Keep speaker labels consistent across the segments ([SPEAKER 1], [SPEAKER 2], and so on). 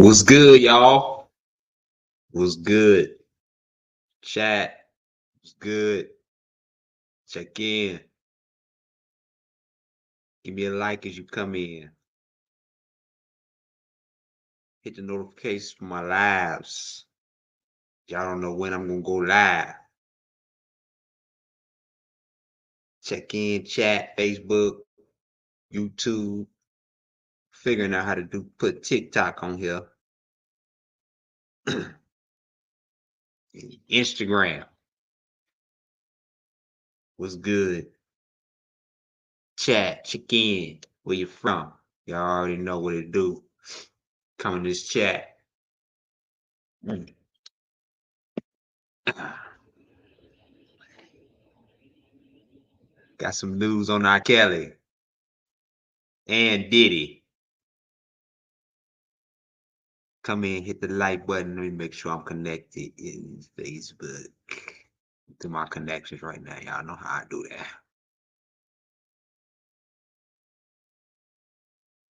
[SPEAKER 1] What's good, y'all? What's good? Chat. What's good? Check in. Give me a like as you come in. Hit the notifications for my lives. Y'all don't know when I'm gonna go live. Check in, chat, Facebook, YouTube. Figuring out how to put TikTok on here. Instagram. What's good? Chat, check in. Where you from? Y'all already know what it do. Come in this chat. Got some news on RKelly and Diddy. Come in, hit the like button. Let me make sure I'm connected in Facebook to my connections right now. Y'all know how I do that.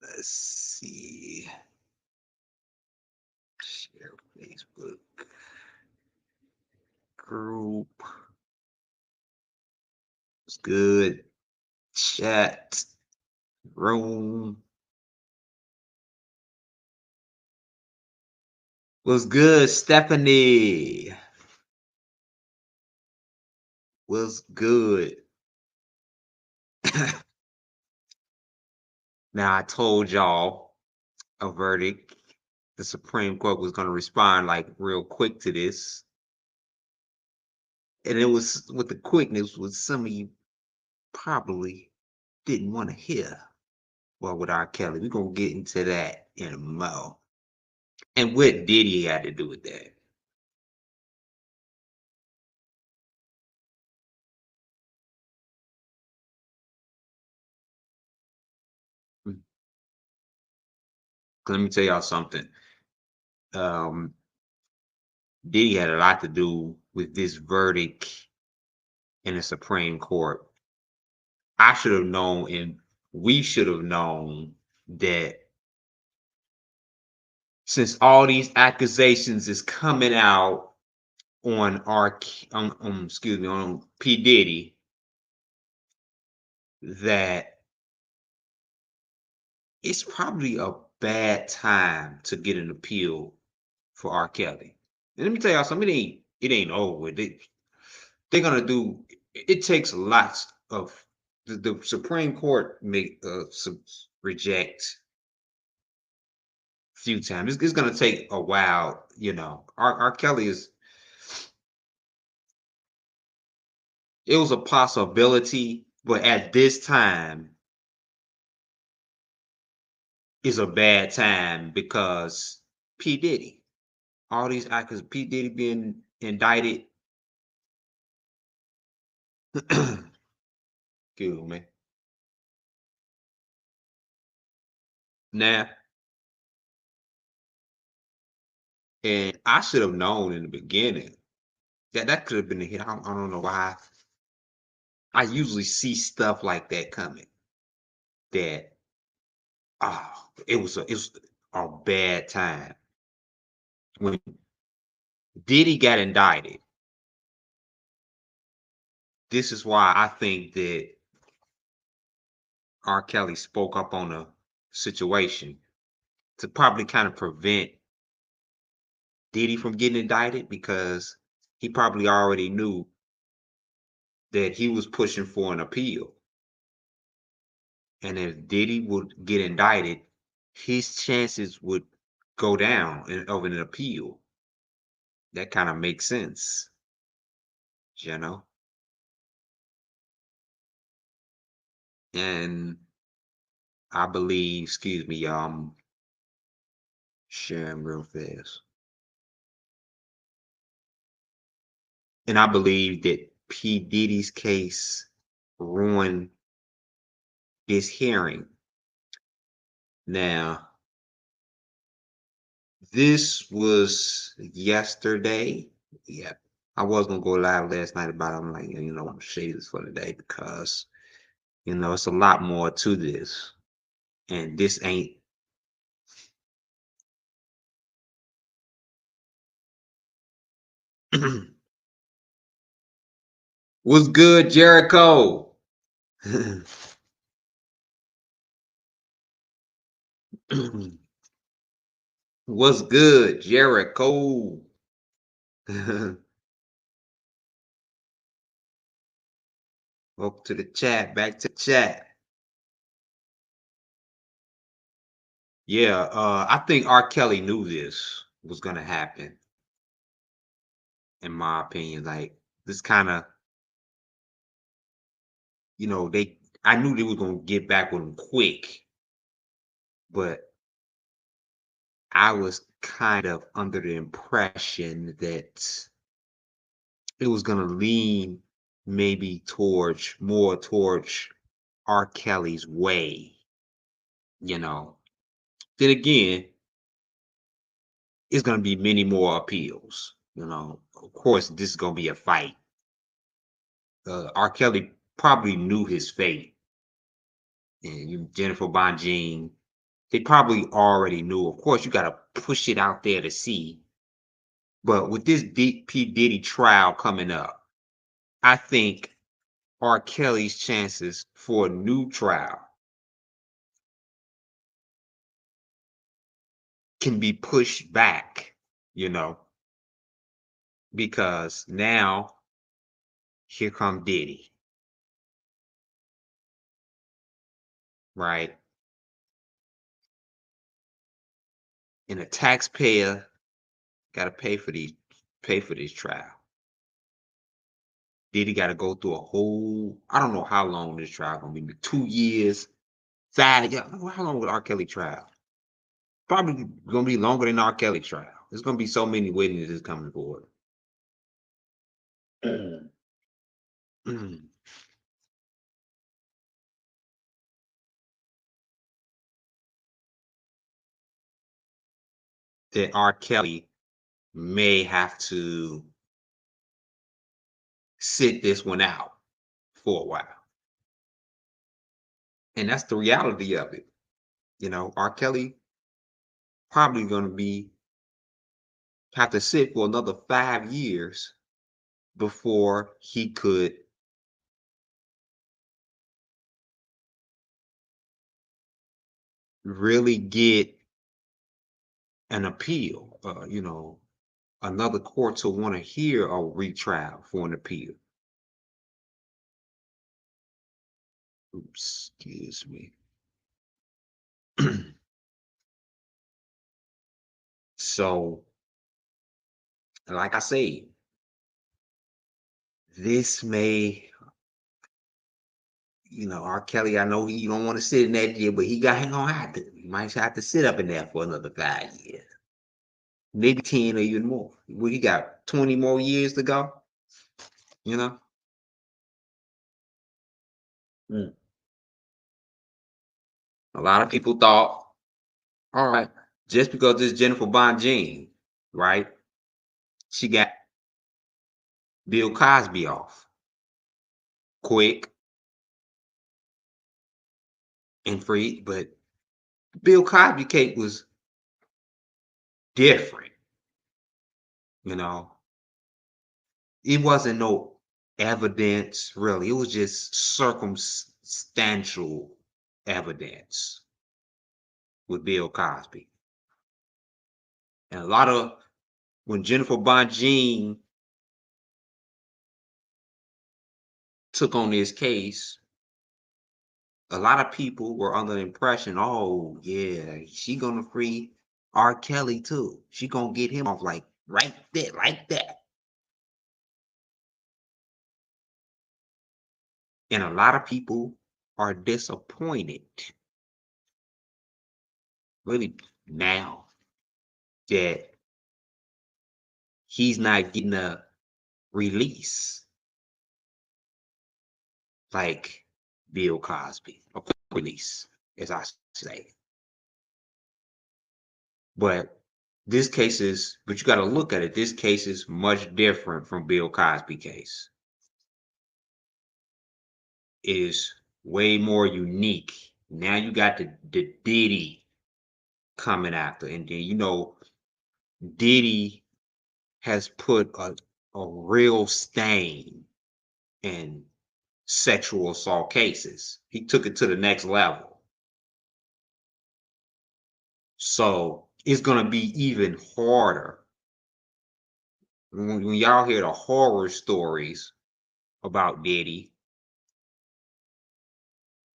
[SPEAKER 1] Let's see. Share Facebook group. It's good. Chat room. What's good, Stephanie? What's good? Now I told y'all a verdict. The Supreme Court was going to respond like real quick to this. And it was with the quickness with some of you probably didn't want to hear. Well, with RKelly, we're gonna get into that in a mo. And what Diddy had to do with that? Let me tell y'all something. Diddy had a lot to do with this verdict in the Supreme Court. I should have known, and we should have known that since all these accusations is coming out on on P. Diddy, that it's probably a bad time to get an appeal for R. Kelly. And let me tell y'all something, it ain't over. They're gonna do it takes lots of the Supreme Court reject a few times. It's gonna take a while, R. Kelly it was a possibility, but at this time is a bad time because P. Diddy. All these actors, P. Diddy being indicted. Excuse me. Now, and I should have known in the beginning that could have been a hit. I don't know why. I usually see stuff like that coming. That it was a bad time when Diddy got indicted. This is why I think that R. Kelly spoke up on the situation to probably kind of prevent Diddy from getting indicted, because he probably already knew that he was pushing for an appeal. And if Diddy would get indicted, his chances would go down of an appeal. That kind of makes sense, you know? And I believe, excuse me, y'all, I'm sharing real fast. And I believe that P. Diddy's case ruined his hearing. Now, this was yesterday. Yeah, I was gonna go live last night about it. I'm like, I'm gonna shade this for today because it's a lot more to this. And this ain't What's good, Jericho? What's good, Jericho? Welcome to the chat. Back to the chat. Yeah, I think R. Kelly knew this was gonna happen, in my opinion. Like this kind of, I knew they was gonna get back with him quick, but I was kind of under the impression that it was gonna lean maybe more towards R. Kelly's way, you know. Then again, it's gonna be many more appeals. Of course, this is gonna be a fight. R. Kelly probably knew his fate, and Jennifer Bonjean, they probably already knew. Of course, you gotta push it out there to see. But with this P. Diddy trial coming up, I think R. Kelly's chances for a new trial can be pushed back, you know, because now here come Diddy, right? And the taxpayer got to pay for this trial. Diddy got to go through a whole, I don't know how long this trial gonna be, 2 years, 5 years. How long would R. Kelly trial? Probably gonna be longer than R. Kelly trial. There's gonna be so many witnesses coming forward. That R. Kelly may have to sit this one out for a while. And that's the reality of it. R. Kelly probably gonna be have to sit for another 5 years before he could really get an appeal. Another court to want to hear a retrial for an appeal. Oops, excuse me. So, like I say, this may, R. Kelly, I know he don't want to sit in that jail, but he gonna have to. He might have to sit up in there for another 5 years, maybe 10 or even more. Well, he got 20 more years to go. You know. Mm. A lot of people thought, all right, just because this Jennifer Bonjean, right? She got Bill Cosby off quick and free, but Bill Cosby case was different. You know, it wasn't no evidence really. It was just circumstantial evidence with Bill Cosby. And a lot of when Jennifer Bonjean took on this case, a lot of people were under the impression, oh yeah, she gonna free R. Kelly too. She gonna get him off like right there, like that. And a lot of people are disappointed, really, now that he's not getting a release like Bill Cosby, a quick release, as I say. But but you got to look at it. This case is much different from Bill Cosby case. It is way more unique. Now you got the Diddy coming after, and then Diddy has put a real stain in sexual assault cases. He took it to the next level. So it's gonna be even harder when y'all hear the horror stories about Diddy.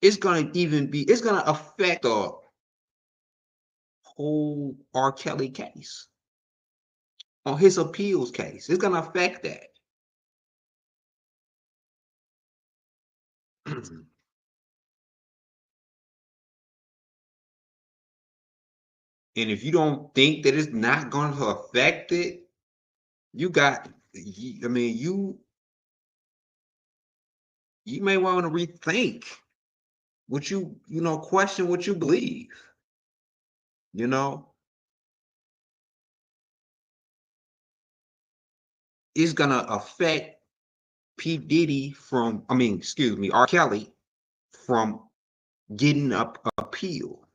[SPEAKER 1] It's gonna affect the whole R. Kelly case, on his appeals case. It's gonna affect that. And if you don't think that it's not going to affect it, you got, I mean, you may want to rethink what question what you believe. You know, it's gonna affect P. Diddy R. Kelly from getting up appeal.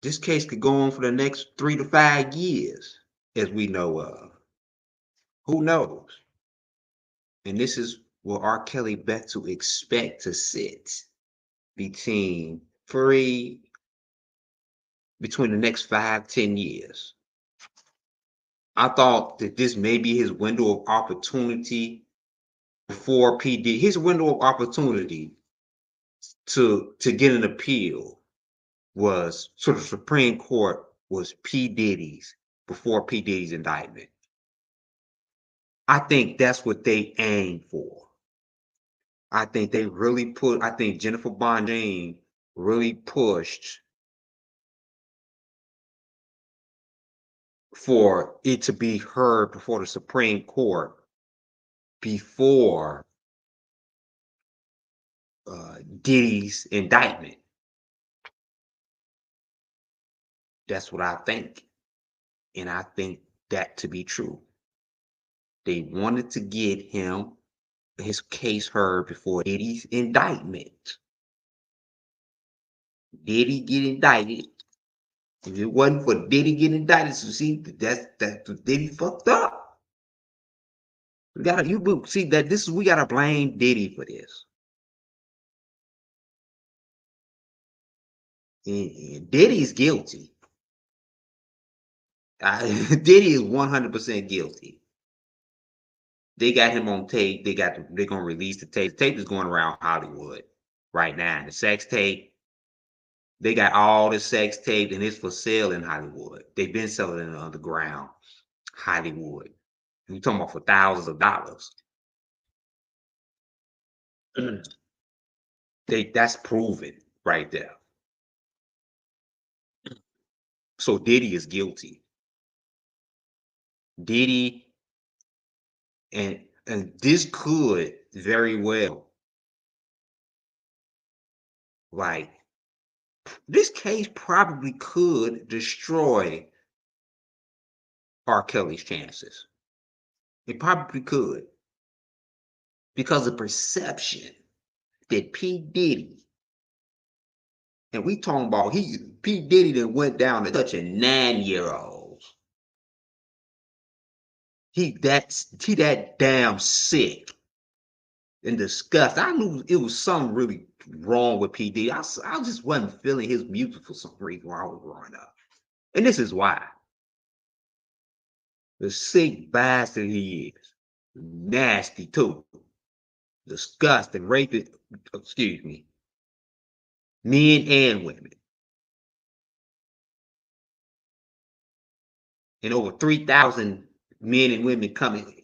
[SPEAKER 1] This case could go on for the next 3 to 5 years, as we know of. Who knows? And this is what R. Kelly bet to expect to sit between free between the next 5-10 years. I thought that this may be his window of opportunity before PD. His window of opportunity to get an appeal was sort of Supreme Court was P. Diddy's before P. Diddy's indictment. I think that's what they aimed for. I think Jennifer Bondine really pushed for it to be heard before the Supreme Court before Diddy's indictment. That's what I think. And I think that to be true. They wanted to get his case heard before Diddy's indictment. Diddy get indicted. If it wasn't for Diddy getting indicted, so see, that's Diddy fucked up. We gotta we gotta blame Diddy for this. And Diddy's guilty. Diddy is 100% guilty. They got him on tape. They're gonna release the tape. The tape is going around Hollywood right now. The sex tape. They got all the sex tape, and it's for sale in Hollywood. They've been selling it in the underground Hollywood. We're talking about for thousands of dollars. That's proven right there. So Diddy is guilty. Diddy and this could very well, like, this case probably could destroy R. Kelly's chances. It probably could. Because of perception that P. Diddy, and we talking about P. Diddy that went down to touching 9-year-olds. He that damn sick and disgusting. I knew it was something really wrong with P. Diddy. I just wasn't feeling his music for some reason while I was growing up. And this is why. The sick bastard he is. Nasty too. Disgusting, raping, excuse me, men and women. And over 3,000 men and women coming.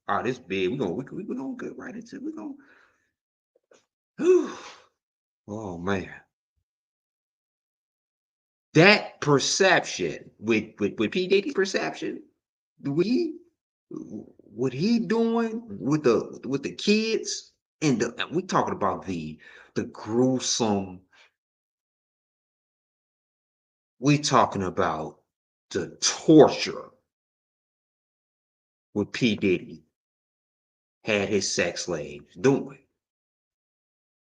[SPEAKER 1] Oh, this big. We're gonna get right into it. Oh man. That perception with P. Diddy's perception, what he doing with the kids, and we talking about the gruesome, we talking about the torture what P. Diddy had his sex slaves doing.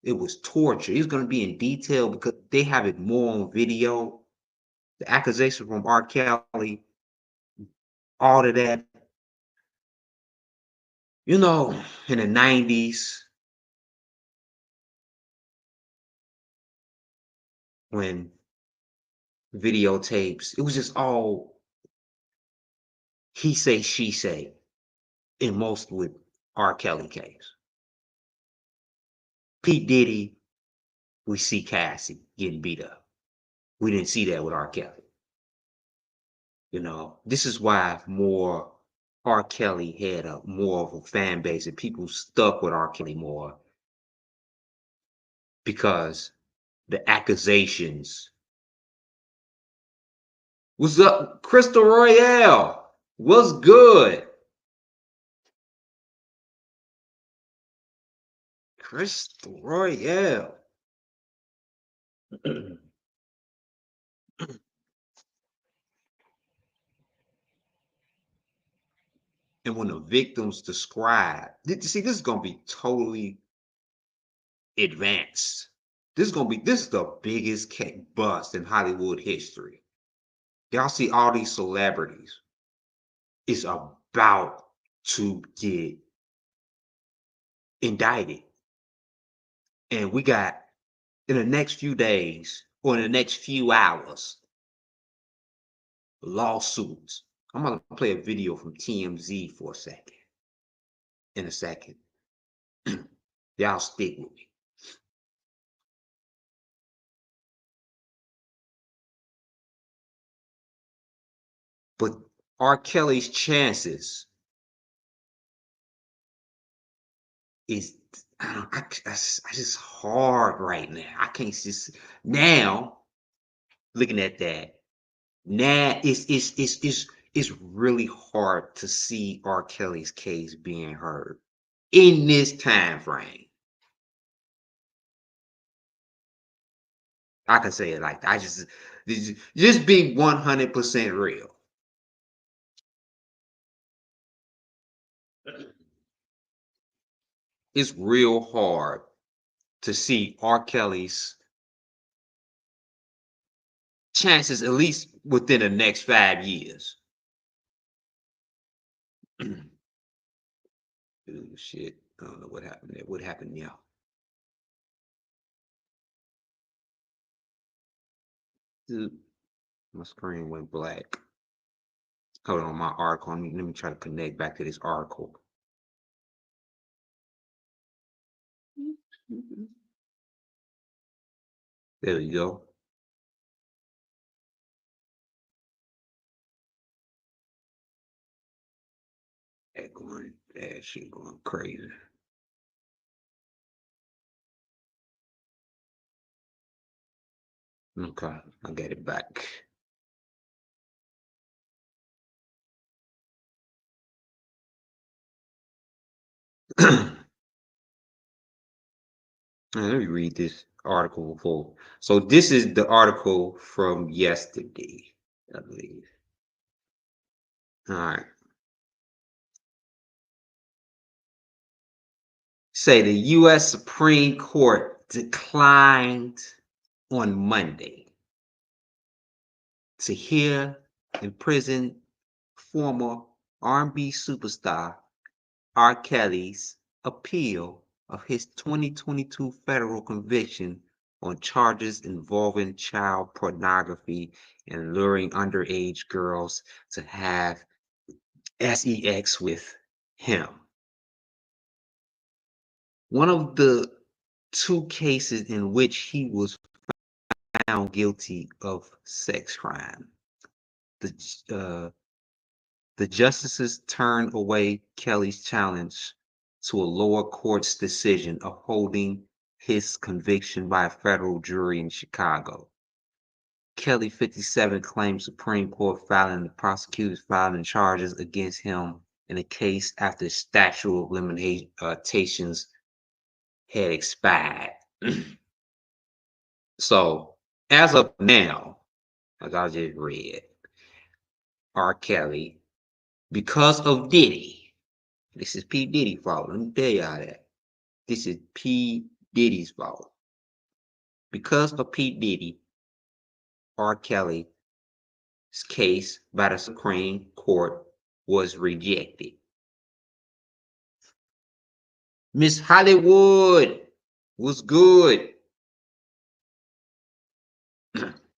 [SPEAKER 1] It was torture. It's going to be in detail because they have it more on video. The accusation from R. Kelly, all of that, You know, in the 90s, when videotapes, it was just all he say, she say, in most with R. Kelly case. Pete Diddy, we see Cassie getting beat up. We didn't see that with R. Kelly. You know, this is why more R. Kelly had a more of a fan base and people stuck with R. Kelly more because the accusations. What's up, Crystal Royale? What's good? Crystal Royale. And when the victims describe, see, this is gonna be totally advanced. This is the biggest bust in Hollywood history. Y'all see all these celebrities is about to get indicted. And we got in the next few days or in the next few hours, lawsuits. I'm gonna play a video from TMZ for a second. In a second. Y'all stick with me. But R. Kelly's chances is I just hard right now. I can't just now looking at that. Now it's really hard to see R. Kelly's case being heard in this time frame. I can say it like that. Just being 100% real. It's real hard to see R. Kelly's chances, at least within the next 5 years. Ooh, shit. I don't know what happened there. What happened, y'all? My screen went black. Hold on, my article. Let me try to connect back to this article. There we go. That shit going crazy. Okay, I get it back. Let me read this article before. So this is the article from yesterday, I believe. All right. Say the U.S. Supreme Court declined on Monday to hear imprisoned former R&B superstar R. Kelly's appeal of his 2022 federal conviction on charges involving child pornography and luring underage girls to have sex with him. One of the two cases in which he was found guilty of sex crime. The justices turned away Kelly's challenge to a lower court's decision upholding his conviction by a federal jury in Chicago. Kelly, 57, claimed Supreme Court filing the prosecutors filing charges against him in a case after statute of limitations had expired. So, as of now, as I just read, R. Kelly, because of Diddy, this is P. Diddy's fault. Let me tell y'all that. This is P. Diddy's fault. Because of P. Diddy, R. Kelly's case by the Supreme Court was rejected. Miss Hollywood, what's good?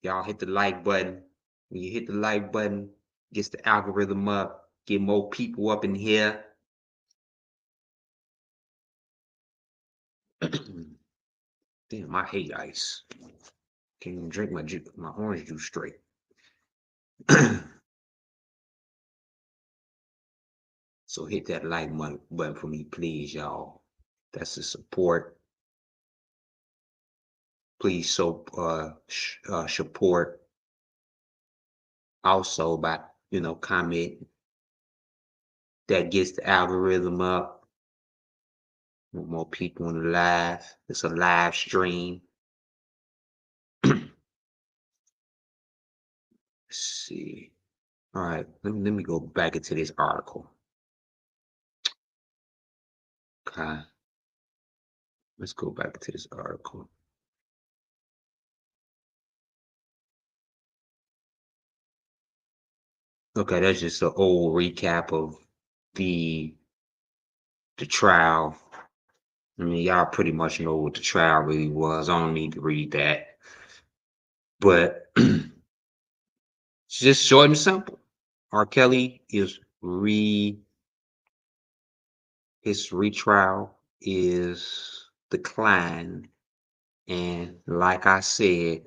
[SPEAKER 1] Y'all hit the like button. When you hit the like button, gets the algorithm up, get more people up in here. Damn, I hate ice. Can't even drink my orange juice straight. So hit that like button for me, please, y'all. That's the support. Please support also by comment. That gets the algorithm up. Want more people in the live. It's a live stream. Let's see. All right, let me go back into this article. Okay. Let's go back to this article. Okay, that's just an old recap of the trial. I mean, y'all pretty much know what the trial really was. I don't need to read that. But it's just short and simple. R. Kelly his retrial is declined. And like I said,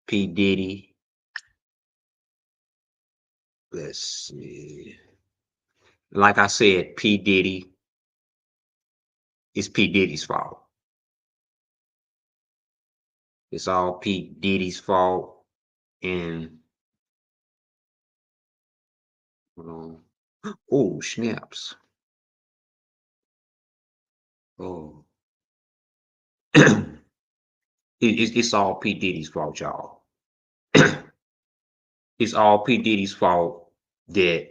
[SPEAKER 1] P. Diddy, let's see. Like I said, P. Diddy, it's P. Diddy's fault. It's all P. Diddy's fault. And oh, snaps. Oh. It's all P. Diddy's fault, y'all. It's all P. Diddy's fault that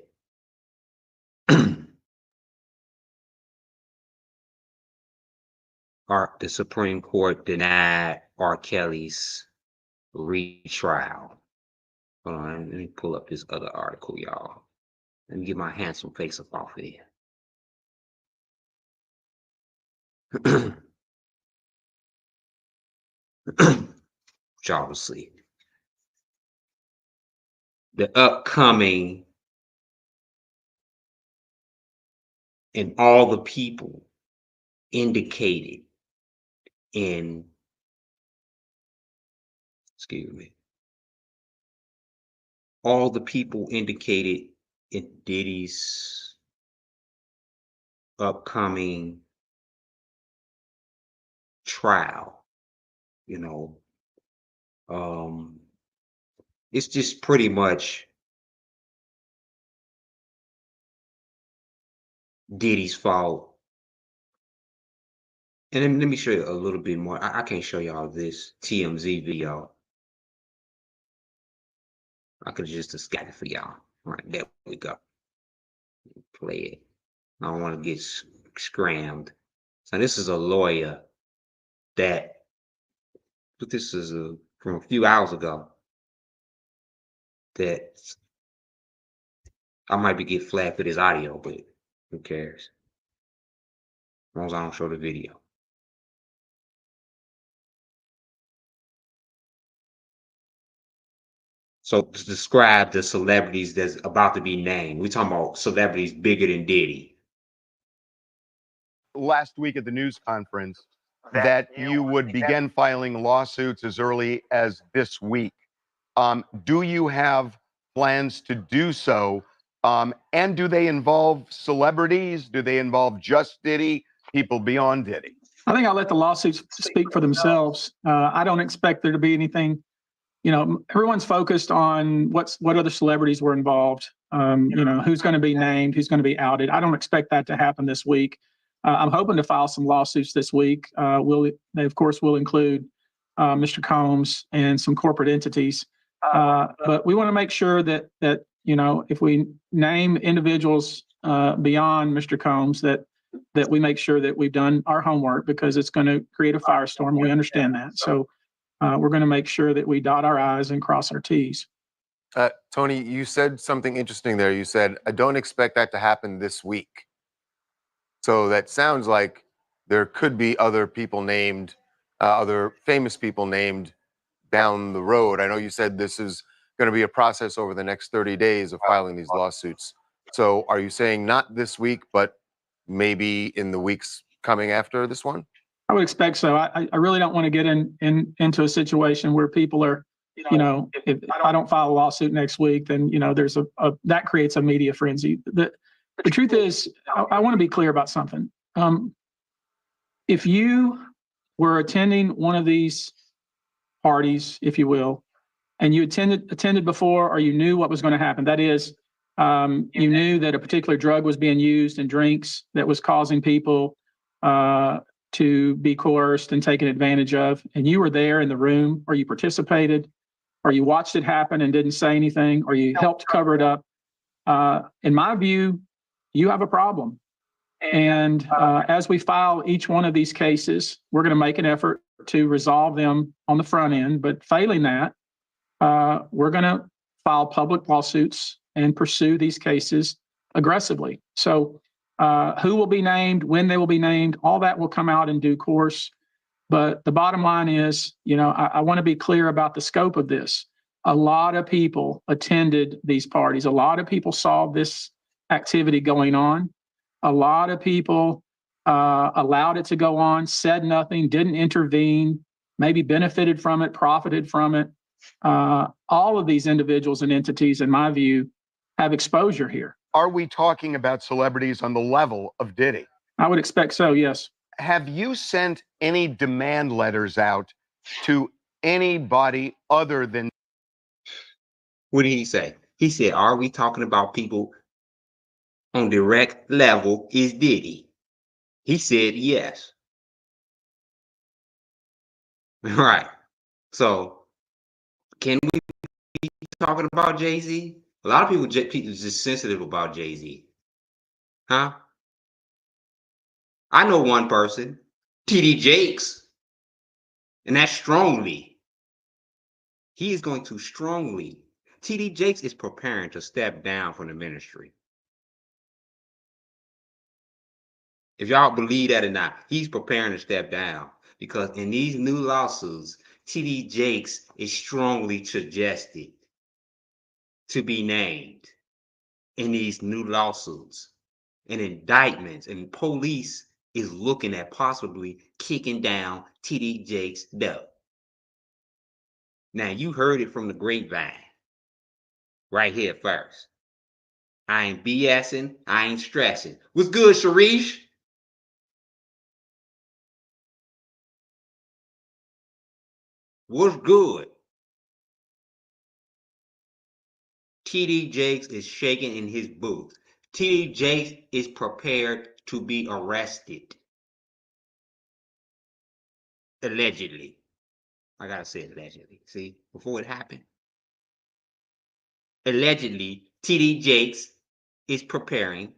[SPEAKER 1] the Supreme Court denied R. Kelly's retrial. Hold on, let me pull up this other article, y'all. Let me get my handsome face up off of here. Y'all will see. The upcoming and all the people indicated in, excuse me, all the people indicated in Diddy's upcoming trial, it's just pretty much Diddy's fault. And then let me show you a little bit more. I can't show y'all this TMZ video. I could just got it for y'all. All right, there we go. Play it. I don't want to get scrammed. So this is a lawyer that, but this is from a few hours ago, that I might be getting flagged for this audio, but who cares? As long as I don't show the video. So to describe the celebrities that's about to be named, we're talking about celebrities bigger than Diddy.
[SPEAKER 2] Last week at the news conference that you would begin filing lawsuits as early as this week. Do you have plans to do so? And do they involve celebrities? Do they involve just Diddy, people beyond Diddy?
[SPEAKER 3] I think I'll let the lawsuits speak for themselves. I don't expect there to be anything. Everyone's focused on what other celebrities were involved. Who's going to be named, who's going to be outed. I don't expect that to happen this week. I'm hoping to file some lawsuits this week. They of course will include Mr. Combs and some corporate entities. But we want to make sure that if we name individuals beyond Mr. Combs, that we make sure that we've done our homework, because it's going to create a firestorm. We understand that. So we're going to make sure that we dot our I's and cross our T's.
[SPEAKER 4] Tony, you said something interesting there. You said, I don't expect that to happen this week. So that sounds like there could be other people named, other famous people named down the road. I know you said this is going to be a process over the next 30 days of filing these lawsuits. So are you saying not this week, but maybe in the weeks coming after this one?
[SPEAKER 3] I would expect so. I really don't want to get into a situation where people are, if I don't file a lawsuit next week, then, there's that creates a media frenzy. The truth is, I want to be clear about something. If you were attending one of these parties, if you will, and you attended before, or you knew what was going to happen, that is, you knew that a particular drug was being used in drinks that was causing people to be coerced and taken advantage of, and you were there in the room, or you participated, or you watched it happen and didn't say anything, or you helped cover it up, in my view, you have a problem. And as we file each one of these cases, we're going to make an effort to resolve them on the front end. But failing that, we're going to file public lawsuits and pursue these cases aggressively. So who will be named, when they will be named, all that will come out in due course. But the bottom line is, I want to be clear about the scope of this. A lot of people attended these parties. A lot of people saw this activity going on. A lot of people allowed it to go on, said nothing, didn't intervene, maybe benefited from it, profited from it. All of these individuals and entities, in my view, have exposure here.
[SPEAKER 2] Are we talking about celebrities on the level of Diddy?
[SPEAKER 3] I would expect so, yes.
[SPEAKER 2] Have you sent any demand letters out to anybody other than?
[SPEAKER 1] What did he say? He said, are we talking about people on direct level is Diddy? He said yes. Right. So can we be talking about Jay-Z? A lot of people just sensitive about Jay-Z. Huh? I know one person, TD Jakes, and that's strongly. He is going to strongly. TD Jakes is preparing to step down from the ministry. If y'all believe that or not, he's preparing to step down because in these new lawsuits, TD Jakes is strongly suggested to be named in these new lawsuits and indictments, and police is looking at possibly kicking down TD Jakes' door. Now, you heard it from the grapevine right here first. I ain't BSing, I ain't stressing. What's good, Sharish? What's good? TD Jakes is shaking in his booth. TD Jakes is prepared to be arrested. Allegedly. I gotta say allegedly. See, before it happened. Allegedly, TD Jakes is preparing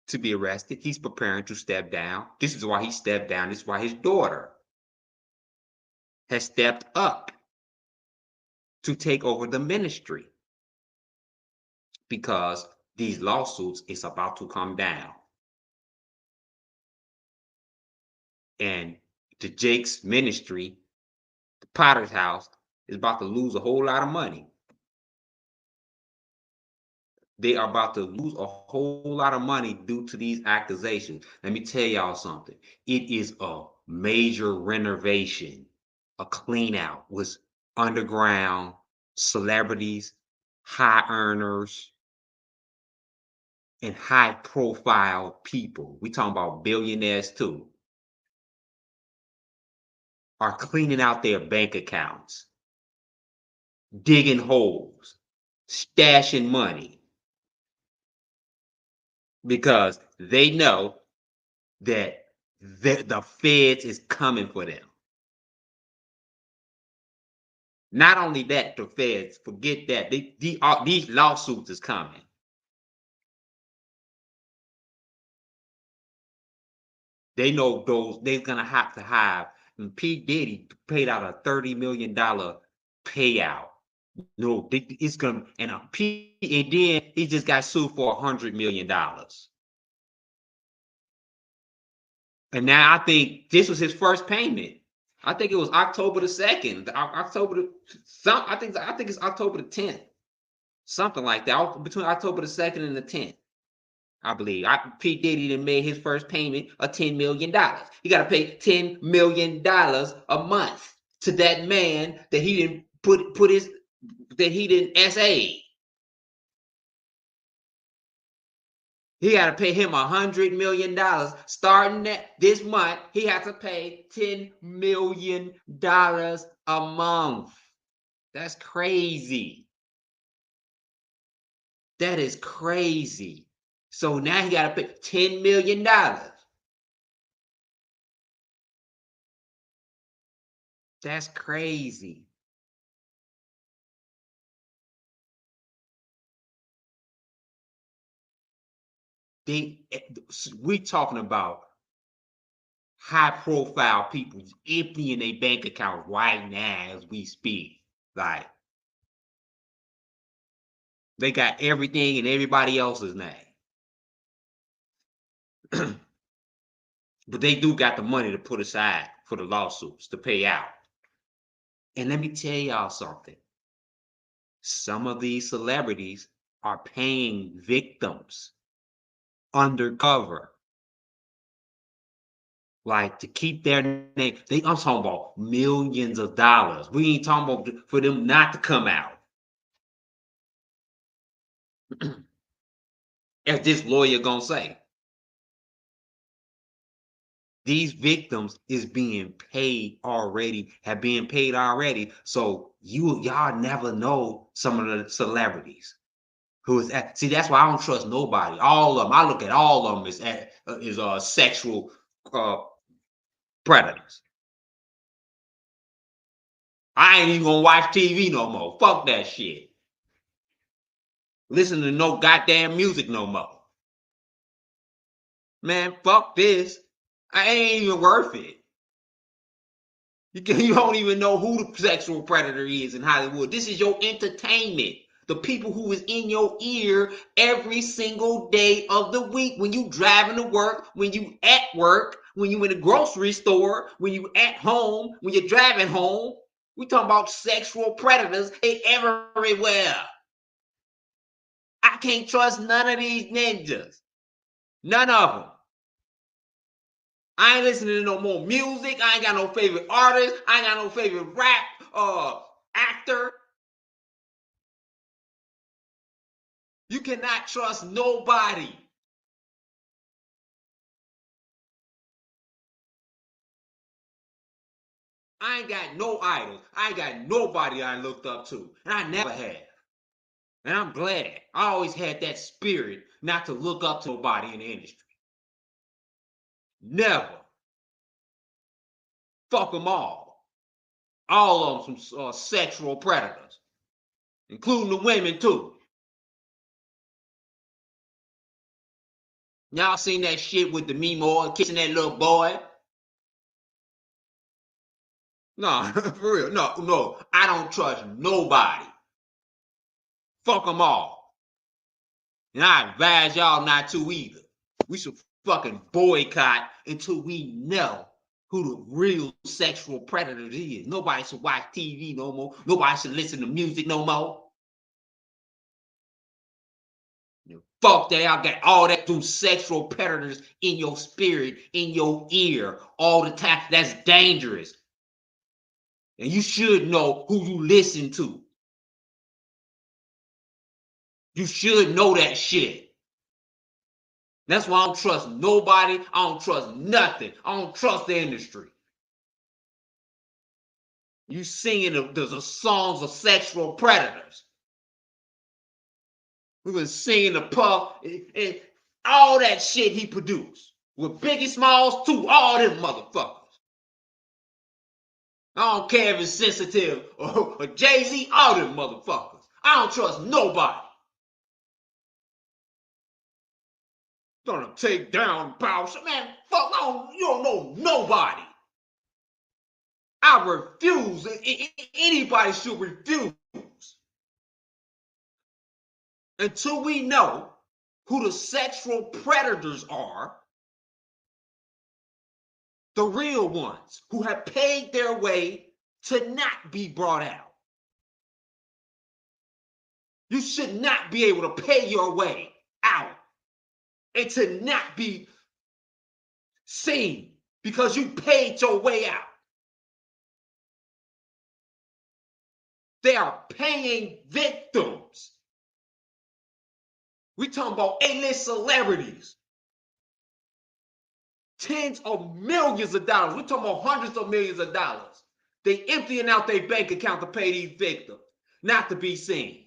[SPEAKER 1] to be arrested. He's preparing to step down. This is why he stepped down. This is why his daughter has stepped up to take over the ministry, because these lawsuits is about to come down. And the Jakes ministry, the Potter's house, is about to lose a whole lot of money. They are about to lose a whole lot of money due to these accusations. Let me tell y'all something. It is a major renovation, a clean out with underground celebrities, high earners, and high profile people. We talking about billionaires too, are cleaning out their bank accounts, digging holes, stashing money, because they know that the feds is coming for them. Not only that, the feds, forget that, these lawsuits is coming. They know they're gonna have to have. And P. Diddy paid out a $30 million payout. No, it's gonna, and then he just got sued for $100 million. And now I think this was his first payment. I think it was October the 2nd. I think it's October the 10th. Something like that. Between October the 2nd and the 10th. I believe. P. Diddy done made his first payment of $10 million. He got to pay $10 million a month to that man that he didn't that he didn't SA. He got to pay him $100 million. Starting this month, he has to pay $10 million a month. That's crazy. That is crazy. So now he got to pay $10 million. That's crazy. We talking about high-profile people emptying their bank accounts right now as we speak. Like, they got everything in everybody else's name. But they do got the money to put aside for the lawsuits to pay out. And let me tell y'all something. Some of these celebrities are paying victims undercover. Like, to keep their name. I'm talking about millions of dollars. We ain't talking about for them not to come out. As this lawyer gonna say. These victims is being paid already, have been paid already. So y'all never know some of the celebrities who is at. See, that's why I don't trust nobody. All of them, I look at all of them as sexual predators. I ain't even gonna watch TV no more. Fuck that shit. Listen to no goddamn music no more. Man, fuck this. I ain't even worth it. You don't even know who the sexual predator is in Hollywood. This is your entertainment. The people who is in your ear every single day of the week. When you driving to work, when you at work, when you in the grocery store, when you at home, when you're driving home. We talking about sexual predators. They everywhere. I can't trust none of these ninjas. None of them. I ain't listening to no more music. I ain't got no favorite artist. I ain't got no favorite rap actor. You cannot trust nobody. I ain't got no idols. I ain't got nobody I looked up to. And I never have. And I'm glad. I always had that spirit not to look up to nobody in the industry. Never. Fuck them all. All of them some sexual predators. Including the women too. Y'all seen that shit with the Mimo kissing that little boy? No, for real. No. I don't trust nobody. Fuck them all. And I advise y'all not to either. We should fucking boycott until we know who the real sexual predator is. Nobody should watch TV no more. Nobody should listen to music no more. Fuck that, y'all got all that through sexual predators in your spirit, in your ear, all the time. That's dangerous. And you should know who you listen to. You should know that shit. That's why I don't trust nobody. I don't trust nothing. I don't trust the industry. You singing the songs of sexual predators. We been singing the Puff and all that shit he produced. With Biggie Smalls too, all them motherfuckers. I don't care if it's sensitive or Jay-Z, all them motherfuckers. I don't trust nobody. Gonna take down power. Man, fuck, you don't know nobody. I refuse. Anybody should refuse. Until we know who the sexual predators are, The real ones who have paid their way to not be brought out. You should not be able to pay your way out and to not be seen because you paid your way out. They are paying victims. We talking about A-list celebrities. Tens of millions of dollars. We're talking about hundreds of millions of dollars. They emptying out their bank account to pay these victims, not to be seen.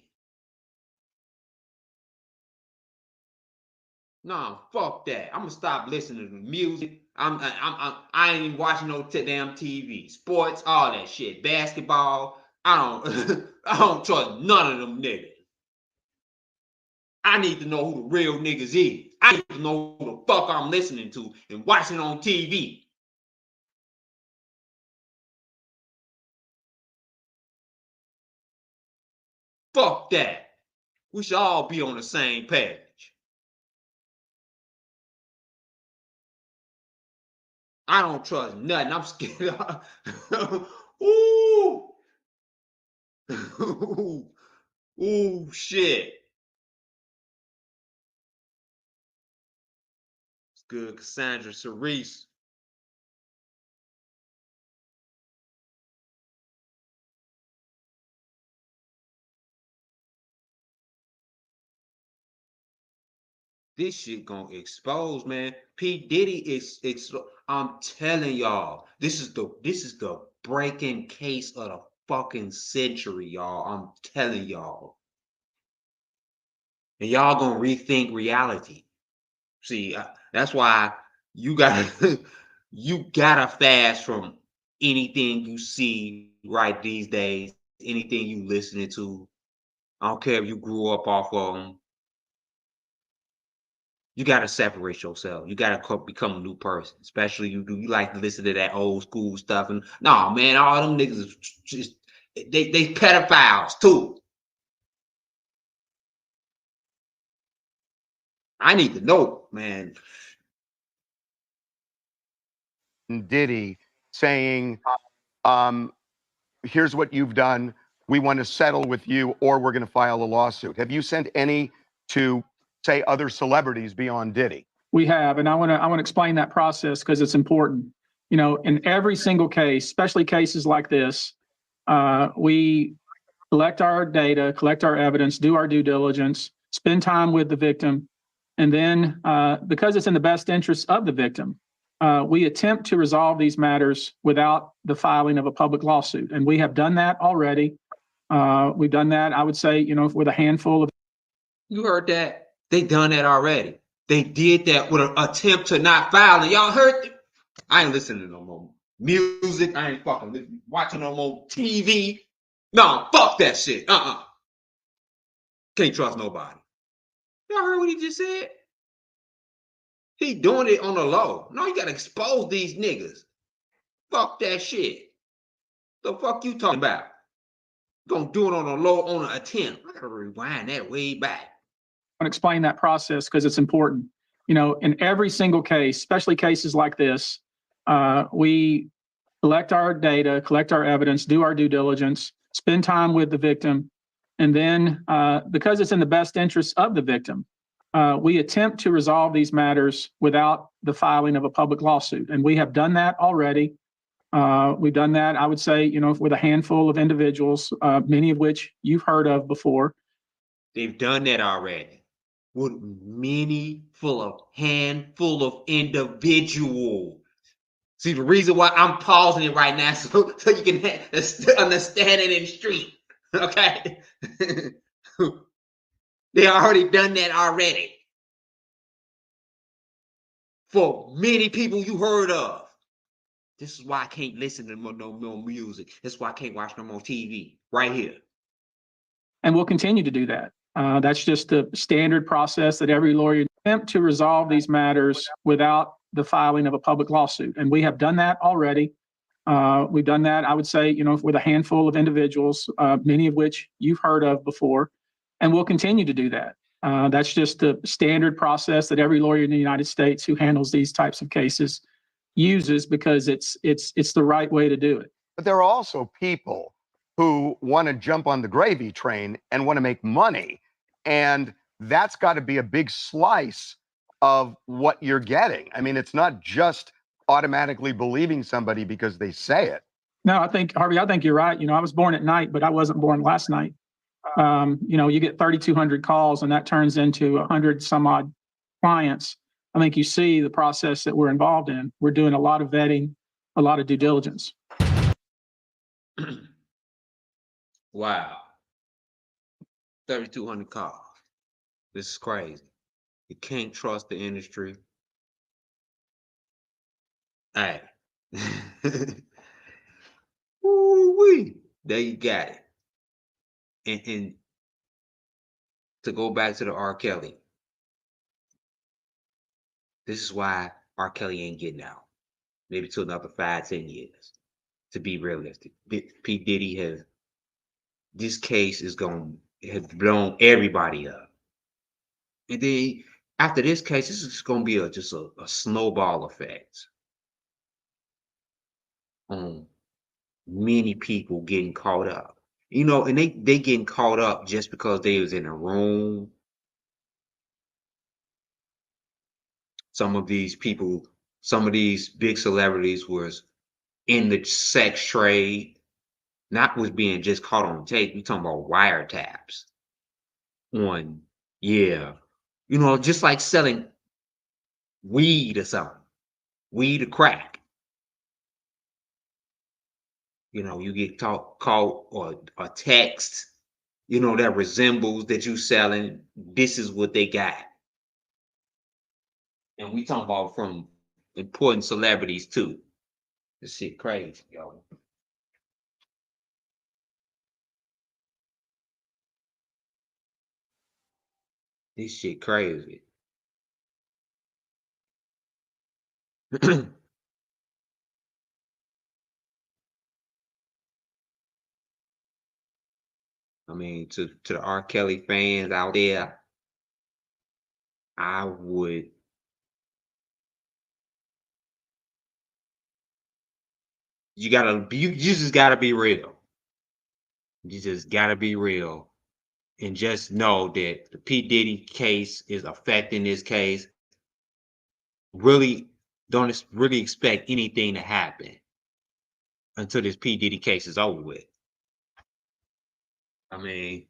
[SPEAKER 1] No, fuck that. I'm gonna stop listening to music. I ain't even watching no damn TV, sports, all that shit, basketball. I don't, I don't trust none of them niggas. I need to know who the real niggas is. I need to know who the fuck I'm listening to and watching on TV. Fuck that. We should all be on the same page. I don't trust nothing. I'm scared. Ooh. Ooh, shit. It's good, Cassandra Cerise. This shit gonna expose, man. P. Diddy is I'm telling y'all, this is the breaking case of the fucking century, y'all. I'm telling y'all. And y'all gonna rethink reality. See, that's why you gotta you gotta fast from anything you see right these days, anything you listening to. I don't care if you grew up off of them. You got to separate yourself. You got to become a new person. Especially you like to listen to that old school stuff. And no, man, all them niggas is just they pedophiles too. I need to know, man.
[SPEAKER 2] Diddy saying, here's what you've done. We want to settle with you, or we're going to file a lawsuit. Have you sent any to, say, other celebrities beyond Diddy?
[SPEAKER 3] We have, and I want to explain that process because it's important. You know, in every single case, especially cases like this, we collect our data, collect our evidence, do our due diligence, spend time with the victim, and then because it's in the best interest of the victim, we attempt to resolve these matters without the filing of a public lawsuit. And we have done that already. We've done that, I would say, you know, with a handful of.
[SPEAKER 1] You heard that? They done that already. They did that with an attempt to not file. And y'all heard it? I ain't listening to no more music. I ain't fucking watching no more TV. No, fuck that shit. Can't trust nobody. Y'all heard what he just said? He doing it on the low. No, you gotta expose these niggas. Fuck that shit. The fuck you talking about? Gonna do it on the low on an attempt. I gotta rewind that way back.
[SPEAKER 3] I want to explain that process because it's important. You know, in every single case, especially cases like this, we collect our data, collect our evidence, do our due diligence, spend time with the victim, and then because it's in the best interest of the victim, we attempt to resolve these matters without the filing of a public lawsuit. And we have done that already. We've done that, I would say, you know, with a handful of individuals, many of which you've heard of before.
[SPEAKER 1] They've done that already. With handful of individuals. See, the reason why I'm pausing it right now so you can understand it in the street. Okay? They already done that already. For many people you heard of. This is why I can't listen to no more music. This is why I can't watch no more TV. Right here.
[SPEAKER 3] And we'll continue to do that. That's just the standard process that every lawyer attempt to resolve these matters without the filing of a public lawsuit. And we have done that already. We've done that, I would say, you know, with a handful of individuals, many of which you've heard of before, and we'll continue to do that. That's just the standard process that every lawyer in the United States who handles these types of cases uses because it's the right way to do it.
[SPEAKER 2] But there are also people who want to jump on the gravy train and want to make money. And that's got to be a big slice of what you're getting. I mean, it's not just automatically believing somebody because they say it.
[SPEAKER 3] No, I think, Harvey, I think you're right. You know, I was born at night, but I wasn't born last night. You know, you get 3,200 calls and that turns into 100 some odd clients. I think you see the process that we're involved in. We're doing a lot of vetting, a lot of due diligence.
[SPEAKER 1] Wow. 3,200 calls. This is crazy. You can't trust the industry. Hey. Woo-wee. There you got it. And to go back to the R. Kelly, this is why R. Kelly ain't getting out. Maybe to another 5-10 years. To be realistic. P. Diddy has, this case has blown everybody up. And then after this case, this is going to be just a snowball effect on many people getting caught up. You know, and they getting caught up just because they was in a room. Some of these people, some of these big celebrities was in the sex trade, not was being just caught on tape. We talking about wiretaps on, yeah, you know, just like selling weed or something, weed or crack. You know, you get caught or a text, you know, that resembles that you selling. This is what they got. And we talking about from important celebrities too. This shit crazy, yo. This shit crazy. I mean, to the R. Kelly fans out there, I would, you just gotta be real. You just gotta be real. And just know that the P. Diddy case is affecting this case. Really don't really expect anything to happen until this P. Diddy case is over with. I mean,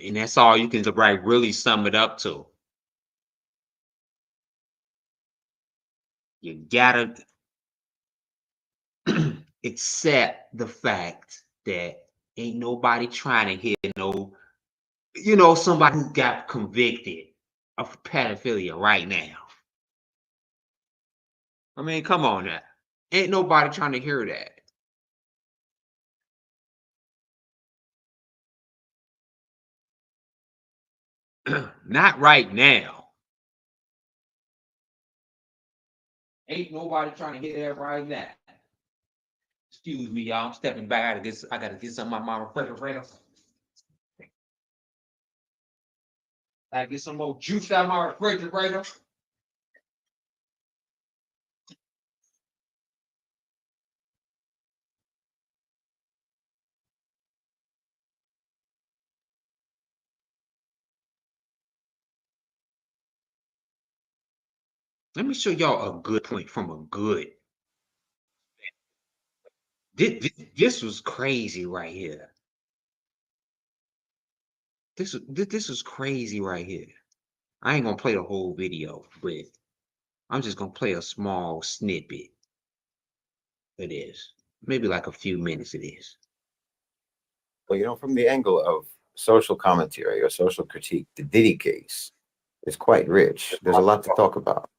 [SPEAKER 1] and that's all you can really sum it up to. You gotta accept the fact that ain't nobody trying to hear no, you know, somebody who got convicted of pedophilia right now. I mean, come on now. Ain't nobody trying to hear that. Not right now. Ain't nobody trying to hear that right now. Excuse me, y'all. I'm stepping back. I gotta get some of my refrigerator. I gotta get some more juice out of my refrigerator. Let me show y'all a good point from a good. This was crazy right here. This was crazy right here. I ain't gonna play the whole video, but I'm just gonna play a small snippet of this. Maybe like a few minutes of this.
[SPEAKER 5] Well, you know, from the angle of social commentary or social critique, the Diddy case is quite rich. There's a lot to talk about.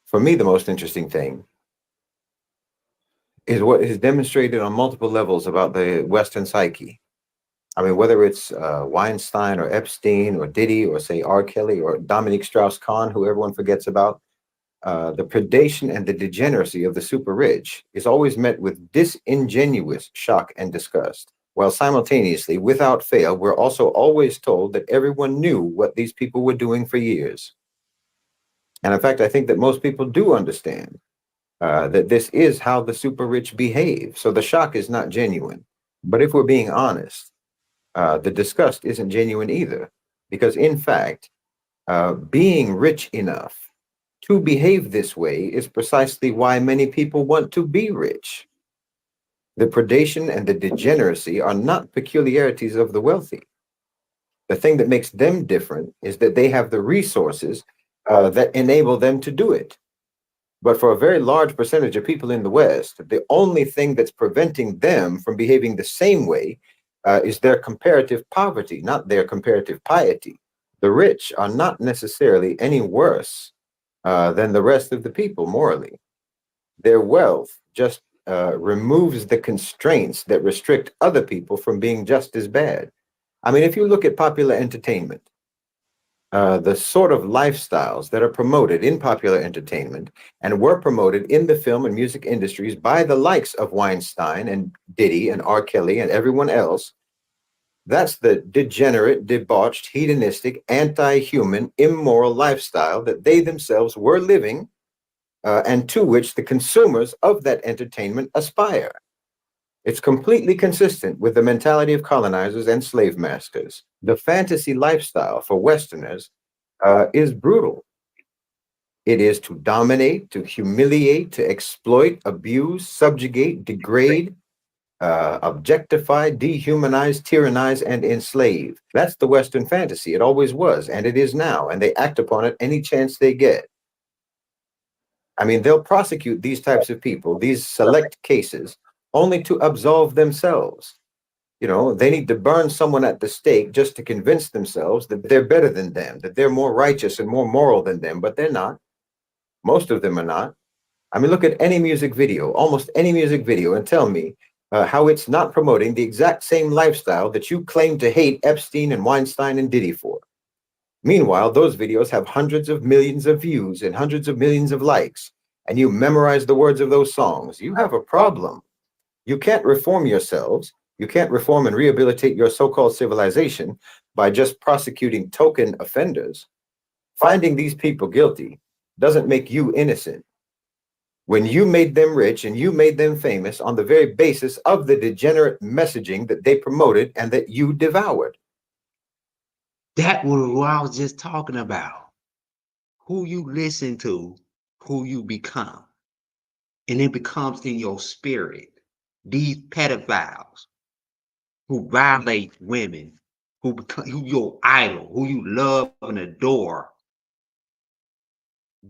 [SPEAKER 5] For me, the most interesting thing is what is demonstrated on multiple levels about the Western psyche. I mean, whether it's Weinstein or Epstein or Diddy or say R. Kelly or Dominique Strauss-Kahn, who everyone forgets about, the predation and the degeneracy of the super rich is always met with disingenuous shock and disgust, while simultaneously, without fail, we're also always told that everyone knew what these people were doing for years. And in fact, I think that most people do understand that this is how the super rich behave. So the shock is not genuine. But if we're being honest, the disgust isn't genuine either. Because in fact, being rich enough to behave this way is precisely why many people want to be rich. The predation and the degeneracy are not peculiarities of the wealthy. The thing that makes them different is that they have the resources that enable them to do it. But for a very large percentage of people in the West, the only thing that's preventing them from behaving the same way is their comparative poverty, not their comparative piety. The rich are not necessarily any worse than the rest of the people morally. Their wealth just removes the constraints that restrict other people from being just as bad. I mean, if you look at popular entertainment, the sort of lifestyles that are promoted in popular entertainment and were promoted in the film and music industries by the likes of Weinstein and Diddy and R. Kelly and everyone else, that's the degenerate, debauched, hedonistic, anti-human, immoral lifestyle that they themselves were living and to which the consumers of that entertainment aspire. It's completely consistent with the mentality of colonizers and slave masters. The fantasy lifestyle for Westerners is brutal. It is to dominate, to humiliate, to exploit, abuse, subjugate, degrade, objectify, dehumanize, tyrannize, and enslave. That's the Western fantasy. It always was, and it is now, and they act upon it any chance they get. I mean, they'll prosecute these types of people, these select cases, only to absolve themselves. You know, they need to burn someone at the stake just to convince themselves that they're better than them, that they're more righteous and more moral than them, but they're not. Most of them are not. I mean, look at any music video, almost any music video, and tell me how it's not promoting the exact same lifestyle that you claim to hate Epstein and Weinstein and Diddy for. Meanwhile, those videos have hundreds of millions of views and hundreds of millions of likes, and you memorize the words of those songs. You have a problem. You can't reform yourselves. You can't reform and rehabilitate your so-called civilization by just prosecuting token offenders. Finding these people guilty doesn't make you innocent. When you made them rich and you made them famous on the very basis of the degenerate messaging that they promoted and that you devoured.
[SPEAKER 1] That was what I was just talking about. Who you listen to, who you become. And it becomes in your spirit. These pedophiles who violate women, who your idol, who you love and adore,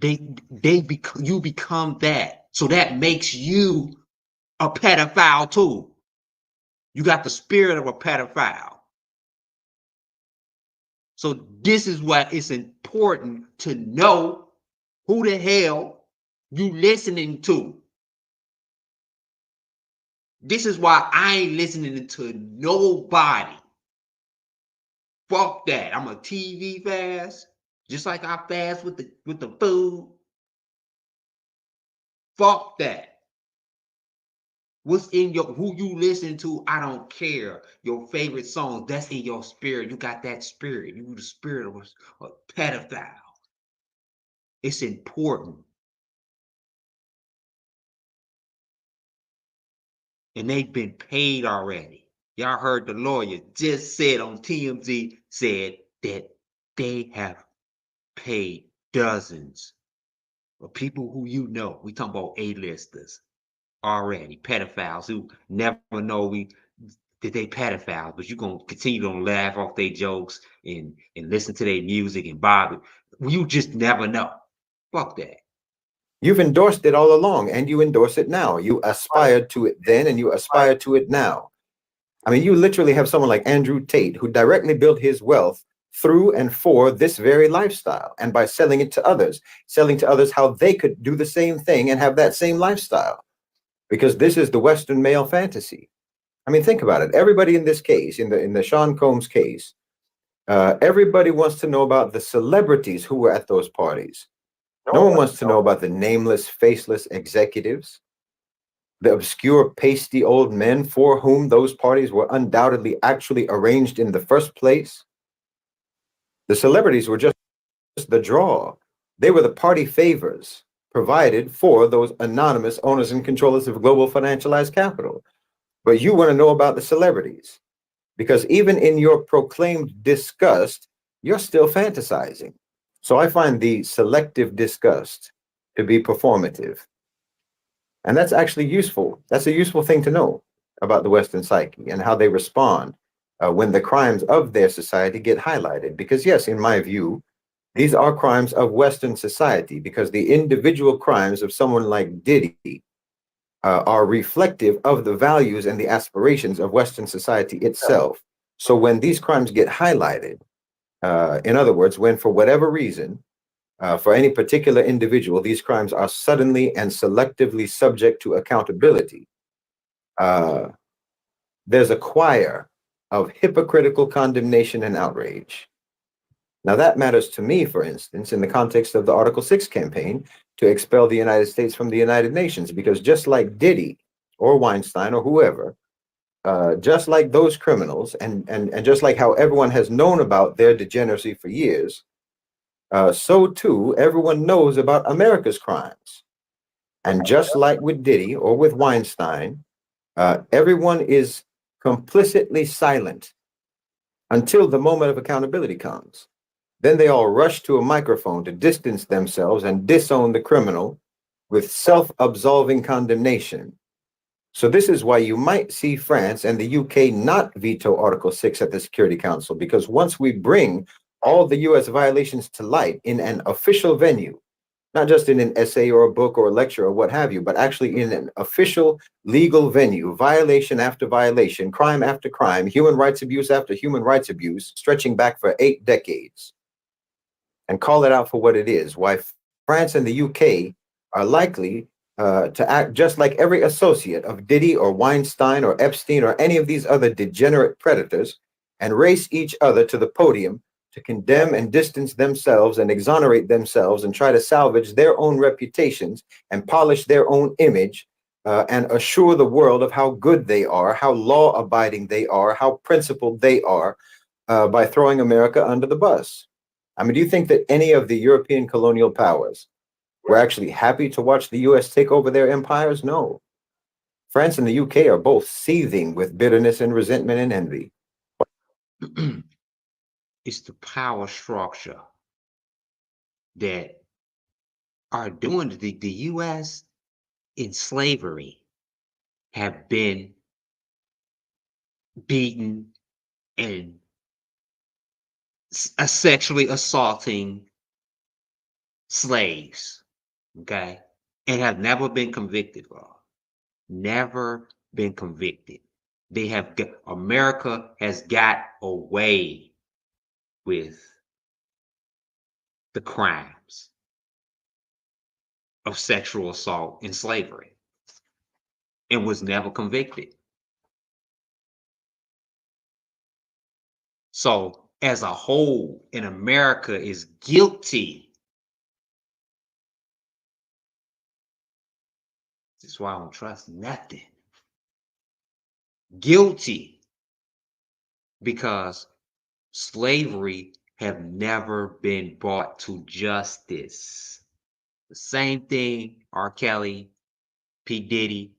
[SPEAKER 1] you become that. So that makes you a pedophile too. You got the spirit of a pedophile. So this is why it's important to know who the hell you listening to. This is why I ain't listening to nobody. Fuck that. I'm a TV fast, just like I fast with the food. Fuck that. What's in your who you listen to? I don't care. Your favorite songs, that's in your spirit. You got that spirit. You the spirit of a pedophile. It's important. And they've been paid already. Y'all heard the lawyer just said on TMZ said that they have paid dozens of people who you know. We talking about A-listers already, pedophiles who never know that they pedophiles, but you gonna continue to laugh off their jokes and listen to their music and bob it. You just never know. Fuck that.
[SPEAKER 5] You've endorsed it all along, and you endorse it now. You aspired to it then, and you aspire to it now. I mean, you literally have someone like Andrew Tate, who directly built his wealth through and for this very lifestyle, and by selling it to others, how they could do the same thing and have that same lifestyle. Because this is the Western male fantasy. I mean, think about it. Everybody in this case, in the Sean Combs case, everybody wants to know about the celebrities who were at those parties. No one wants to know about the nameless, faceless executives, the obscure, pasty old men for whom those parties were undoubtedly actually arranged in the first place. The celebrities were just the draw. They were the party favors provided for those anonymous owners and controllers of global financialized capital. But you want to know about the celebrities, because even in your proclaimed disgust, you're still fantasizing. So I find the selective disgust to be performative. And that's actually useful. That's a useful thing to know about the Western psyche and how they respond when the crimes of their society get highlighted. Because yes, in my view, these are crimes of Western society, because the individual crimes of someone like Diddy are reflective of the values and the aspirations of Western society itself. So when these crimes get highlighted, in other words, when for whatever reason, for any particular individual, these crimes are suddenly and selectively subject to accountability, there's a choir of hypocritical condemnation and outrage. Now, that matters to me, for instance, in the context of the Article 6 campaign to expel the United States from the United Nations, because just like Diddy or Weinstein or whoever, just like those criminals, and just like how everyone has known about their degeneracy for years, so too everyone knows about America's crimes. And just like with Diddy or with Weinstein, everyone is complicitly silent until the moment of accountability comes. Then they all rush to a microphone to distance themselves and disown the criminal with self-absolving condemnation. So this is why you might see France and the UK not veto Article 6 at the Security Council, because once we bring all the US violations to light in an official venue, not just in an essay or a book or a lecture or what have you, but actually in an official legal venue, violation after violation, crime after crime, human rights abuse after human rights abuse, stretching back for 8 decades, and call it out for what it is, why France and the UK are likely to act just like every associate of Diddy or Weinstein or Epstein or any of these other degenerate predators, and race each other to the podium to condemn and distance themselves and exonerate themselves and try to salvage their own reputations and polish their own image, and assure the world of how good they are, how law-abiding they are, how principled they are, by throwing America under the bus. I mean, do you think that any of the European colonial powers were actually happy to watch the US take over their empires? No. France and the UK are both seething with bitterness and resentment and envy.
[SPEAKER 1] It's the power structure that are doing the US in slavery have been beaten and sexually assaulting slaves, okay, and have never been convicted for. Never been convicted. They have America has got away with the crimes of sexual assault and slavery and was never convicted. So as a whole, in America is guilty. That's why I don't trust nothing. Guilty because slavery have never been brought to justice. The same thing, R. Kelly, P. Diddy.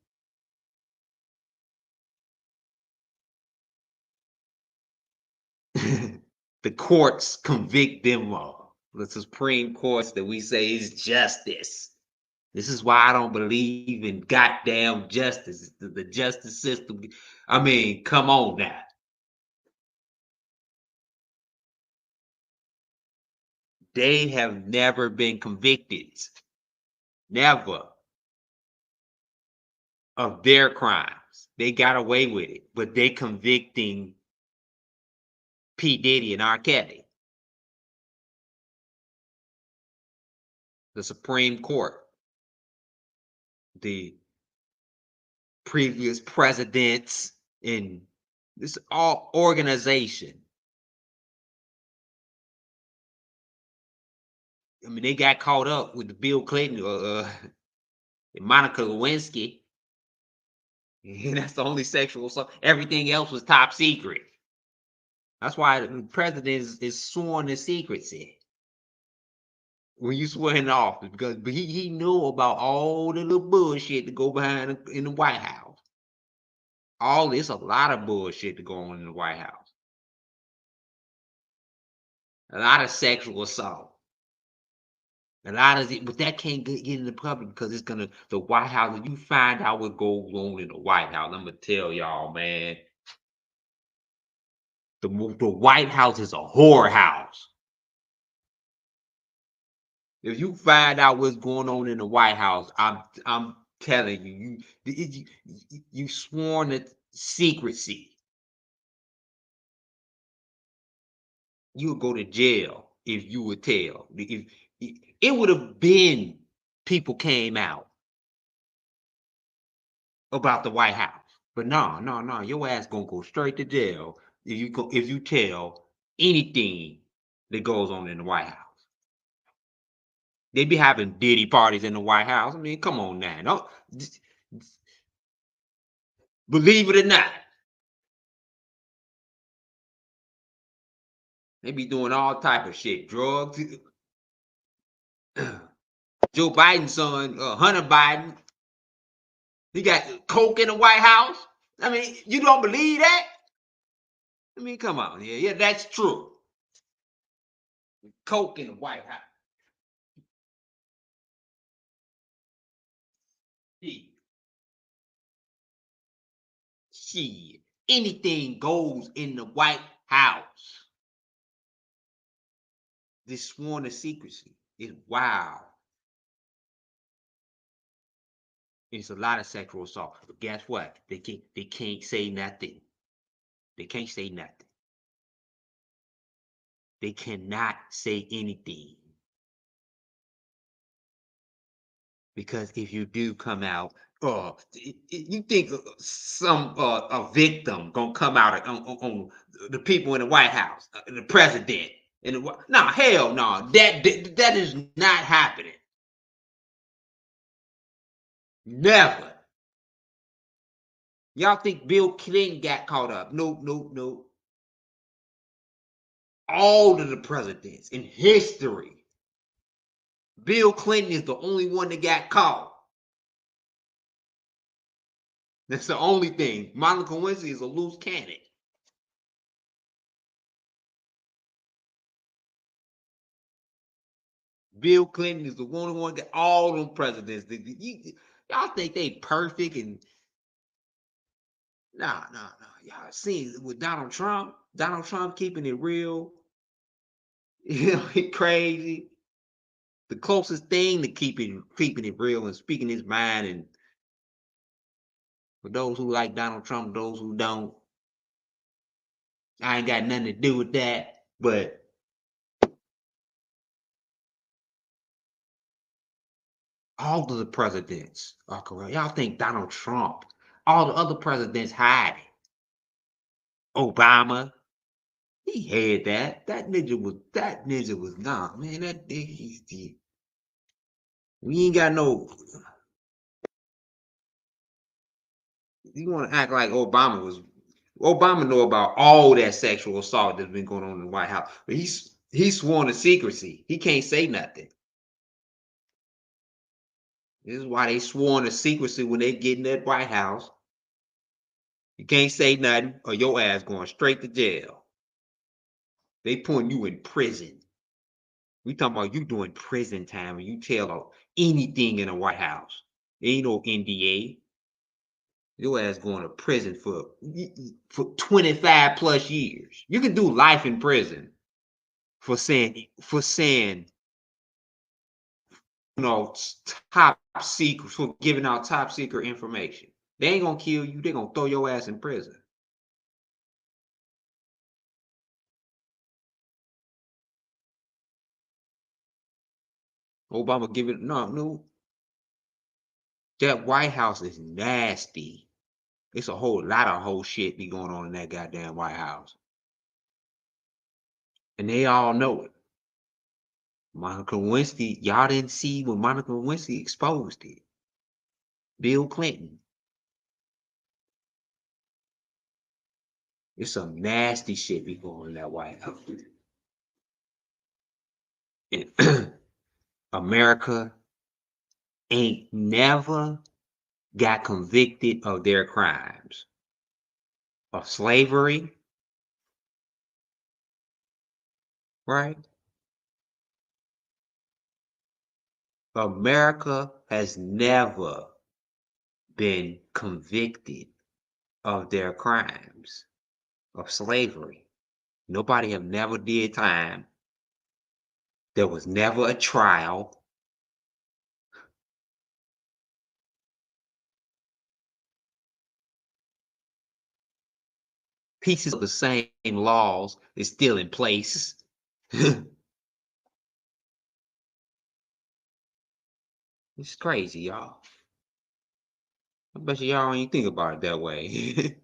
[SPEAKER 1] The courts convict them all. The Supreme Courts that we say is justice. This is why I don't believe in goddamn justice. The justice system. I mean, come on now. They have never been convicted. Never. Of their crimes. They got away with it, but they convicting P. Diddy and R. Kelly. The Supreme Court. The previous presidents in this all organization. I mean, they got caught up with the Bill Clinton and Monica Lewinsky. And that's the only sexual assault. Everything else was top secret. That's why the president is sworn to secrecy. when you swear in office, because he knew about all the little bullshit to go behind in the White House. It's a lot of bullshit to go on in the White House. A lot of sexual assault. A lot of it, but that can't get in the public because it's gonna the White House. If you find out what goes on in the White House, I'm gonna tell y'all, man. The White House is a whorehouse. If you find out what's going on in the White House, I'm telling you sworn to secrecy. You would go to jail if you would tell. If it would have been people came out about the White House, but no, your ass gonna go straight to jail if you tell anything that goes on in the White House. They be having Diddy parties in the White House. I mean, come on now. No, believe it or not, they be doing all type of shit, drugs. Joe Biden's son, Hunter Biden, he got coke in the White House. I mean, you don't believe that? I mean, come on, yeah, that's true. Coke in the White House. Shit, anything goes in the White House. This sworn to secrecy is wild. It's a lot of sexual assault. But guess what? They can't say nothing. They can't say nothing. They cannot say anything. Because if you do come out, you think some a victim gonna come out on the people in the White House, the president, no, hell no, that is not happening. Never. Y'all think Bill Clinton got caught up? No. All of the presidents in history, Bill Clinton is the only one that got caught. That's the only thing. Monica Lewinsky is a loose cannon. Bill Clinton is the only one that all them presidents. Y'all think they perfect and no. Y'all seen with Donald Trump keeping it real. You know, he crazy. The closest thing to keeping it real and speaking his mind, and for those who like Donald Trump, those who don't, I ain't got nothing to do with that. But all of the presidents are corrupt. Y'all think Donald Trump, all the other presidents hide it. Obama, he had that. That ninja was nah, man. We ain't got no. You want to act like Obama know about all that sexual assault that's been going on in the White House, but he's sworn to secrecy. He can't say nothing. This is why they sworn to secrecy when they get in that White House. You can't say nothing, or your ass going straight to jail. They putting you in prison. We talking about you doing prison time and you tell anything in the White House. There ain't no NDA. Your ass going to prison for 25 plus years. You can do life in prison for saying, top secret, for giving out top secret information. They ain't gonna kill you. They gonna throw your ass in prison. Obama give it no. That White House is nasty. It's a whole lot of whole shit be going on in that goddamn White House. And they all know it. Monica Lewinsky, y'all didn't see when Monica Lewinsky exposed it. Bill Clinton. It's some nasty shit be going on in that White House. And America ain't never got convicted of their crimes of slavery, right? America has never been convicted of their crimes of slavery. Nobody have never did time. There was never a trial. Pieces of the same laws is still in place. It's crazy, y'all. I bet y'all ain't think about it that way.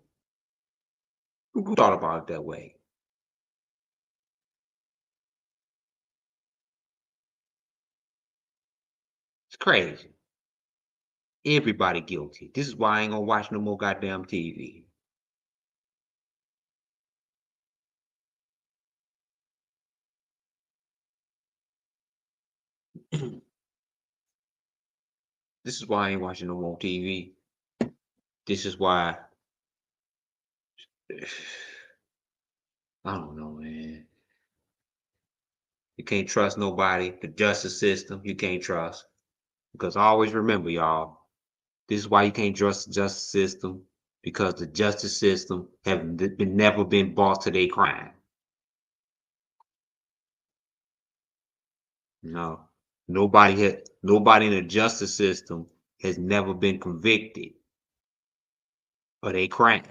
[SPEAKER 1] Who thought about it that way? It's crazy. Everybody guilty. This is why I ain't gonna watch no more goddamn TV. This is why I ain't watching no more TV. This is why I don't know, man. You can't trust nobody. The justice system, you can't trust. Because always remember, y'all, this is why you can't trust the justice system, because the justice system have never been brought to their crime. No, nobody in the justice system has never been convicted of their crime.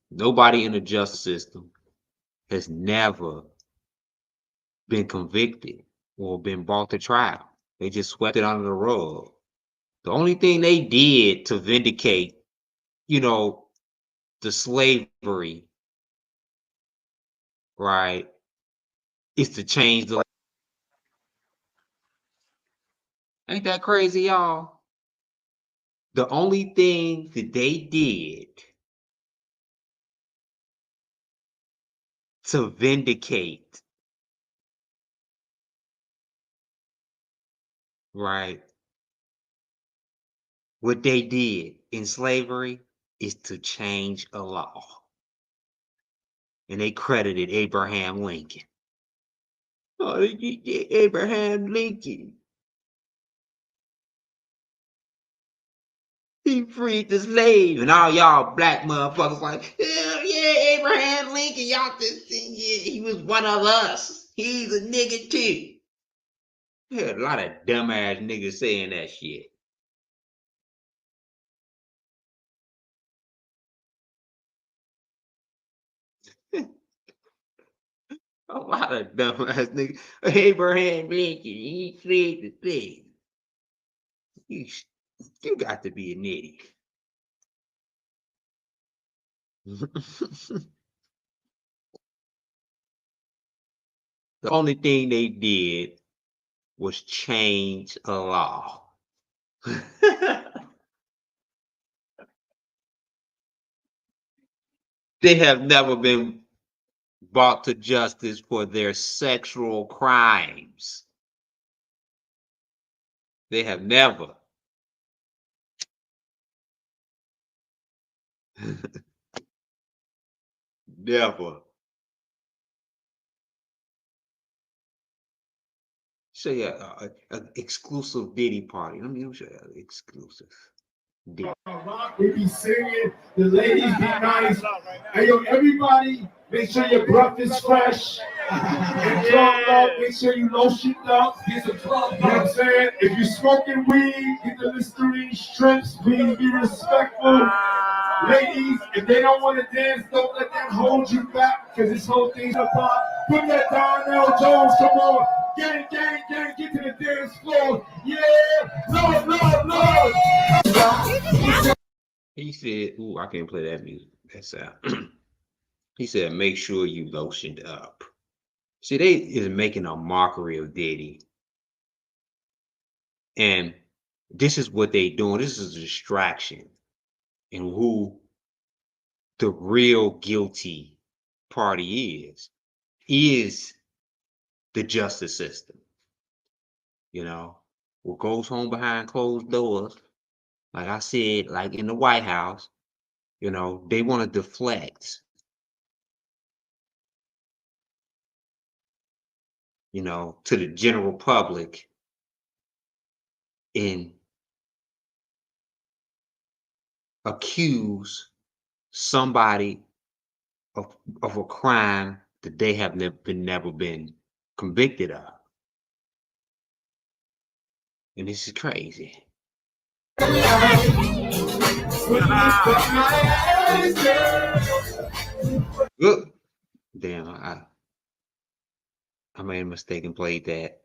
[SPEAKER 1] Nobody in the justice system has never been convicted or been brought to trial. They just swept it under the rug. The only thing they did to vindicate, the slavery, right, is to change the. Ain't that crazy, y'all? The only thing that they did to vindicate, right, what they did in slavery is to change a law. And they credited Abraham Lincoln. Oh, Abraham Lincoln. He freed the slave. And all y'all black motherfuckers like, yeah, Abraham Lincoln, y'all just think, yeah, he was one of us. He's a nigga too. There's a lot of dumbass niggas saying that shit. A lot of dumbass niggas. Abraham Lincoln, he freed the slave. You got to be an idiot. The only thing they did was change a law. They have never been brought to justice for their sexual crimes. They have never. Never. So yeah, an exclusive Diddy party. Let me show you exclusive. Diddy.
[SPEAKER 6] We be singing, the ladies be nice. Hey yo, everybody, make sure your breath is fresh. And drunk up, make sure you lotioned up. Get some plug. You know what I'm saying? If you're smoking weed, get the Listerine strips. Please be respectful. Ladies, if they don't want to dance, don't let them hold you back, because this whole thing's about. Put that Darnell Jones, come on. Gang, gang, gang, get to the dance floor. Yeah, Lord, Lord, Lord.
[SPEAKER 1] He said, ooh, I can't play that music. That's out. He said, make sure you lotioned up. See, they is making a mockery of Diddy. And this is what they doing. This is a distraction. And who the real guilty party is the justice system. You know, what goes on behind closed doors, like I said, like in the White House, you know, they want to deflect, you know, to the general public and accuse somebody of a crime that they have never been convicted of. And this is crazy. Look, damn, I made a mistake and played that.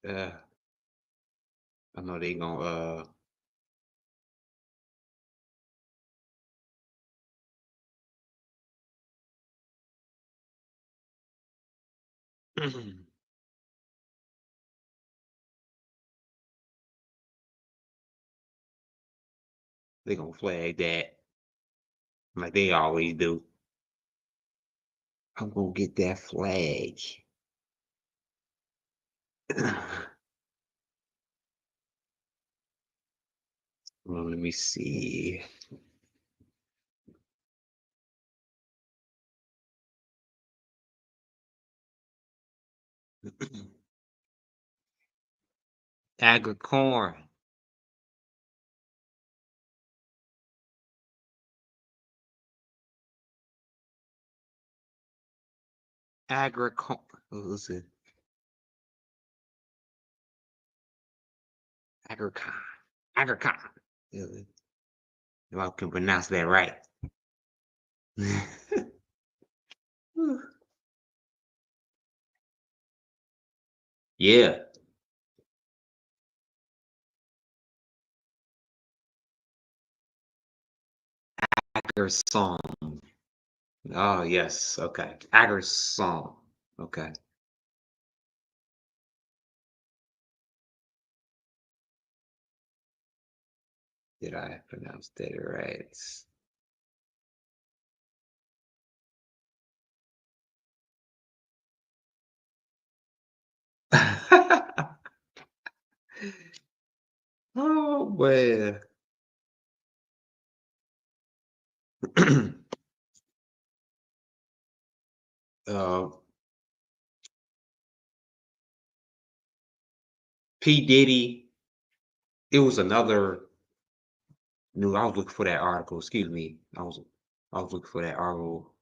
[SPEAKER 1] Uh, I know they gonna they gonna flag that like they always do. I'm gonna get that flag. Well, let me see. Agricorn. Agricorn. Who's it? Agricon. Agricon. If I can pronounce that right. Yeah. Aggerson. Oh, yes. Okay. Aggerson. Okay. Did I pronounce that right? Oh, man. uh, P. Diddy, it was another new. I was looking for that article. Excuse me. I was looking for that article.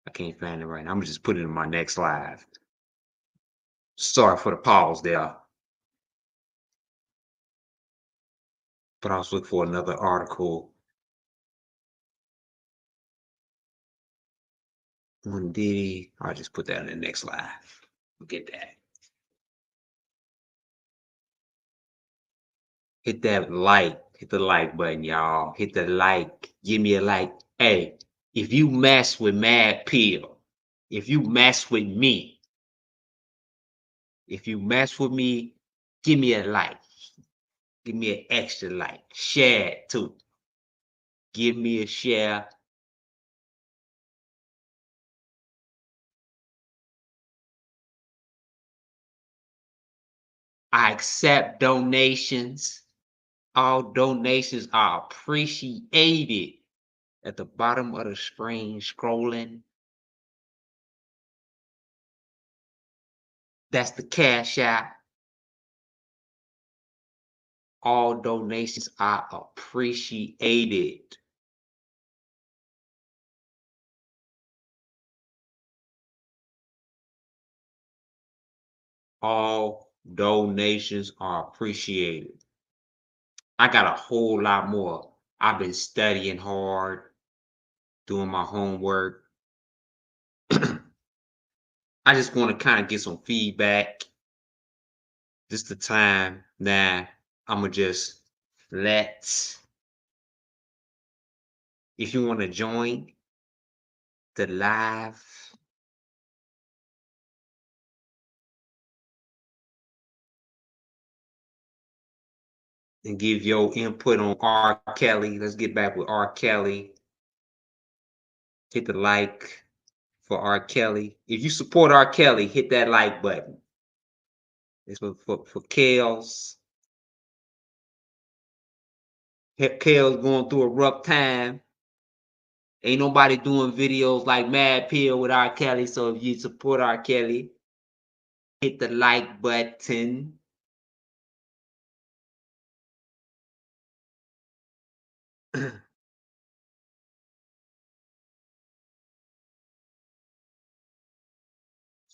[SPEAKER 1] I can't find it right now. I'm gonna just put it in my next live. Sorry for the pause there. But I was looking for another article on Diddy. I'll just put that in the next live. Get that. Hit that like, hit the like button, y'all. Hit the like. Give me a like. Hey, if you mess with Mad Pill, if you mess with me, if you mess with me, give me a like. Give me an extra like. Share it too. Give me a share. I accept donations. All donations are appreciated. At the bottom of the screen, scrolling. That's the cash app. All donations are appreciated. All donations are appreciated. I got a whole lot more. I've been studying hard, doing my homework. I just want to kind of get some feedback. This the time now. I'ma just let. If you want to join the live, and give your input on R. Kelly. Let's get back with R. Kelly. Hit the like. for R. Kelly. If you support R. Kelly, hit that like button. This was for Kels. Kels going through a rough time. Ain't nobody doing videos like Mad Pill with R. Kelly. So if you support R. Kelly, hit the like button.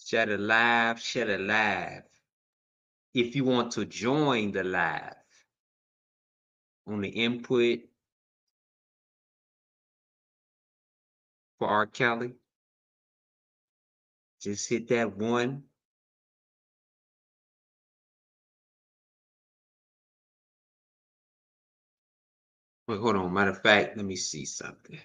[SPEAKER 1] Share the live, share the live. If you want to join the live on the input for R. Kelly, just hit that one. Wait, hold on. Matter of fact, let me see something.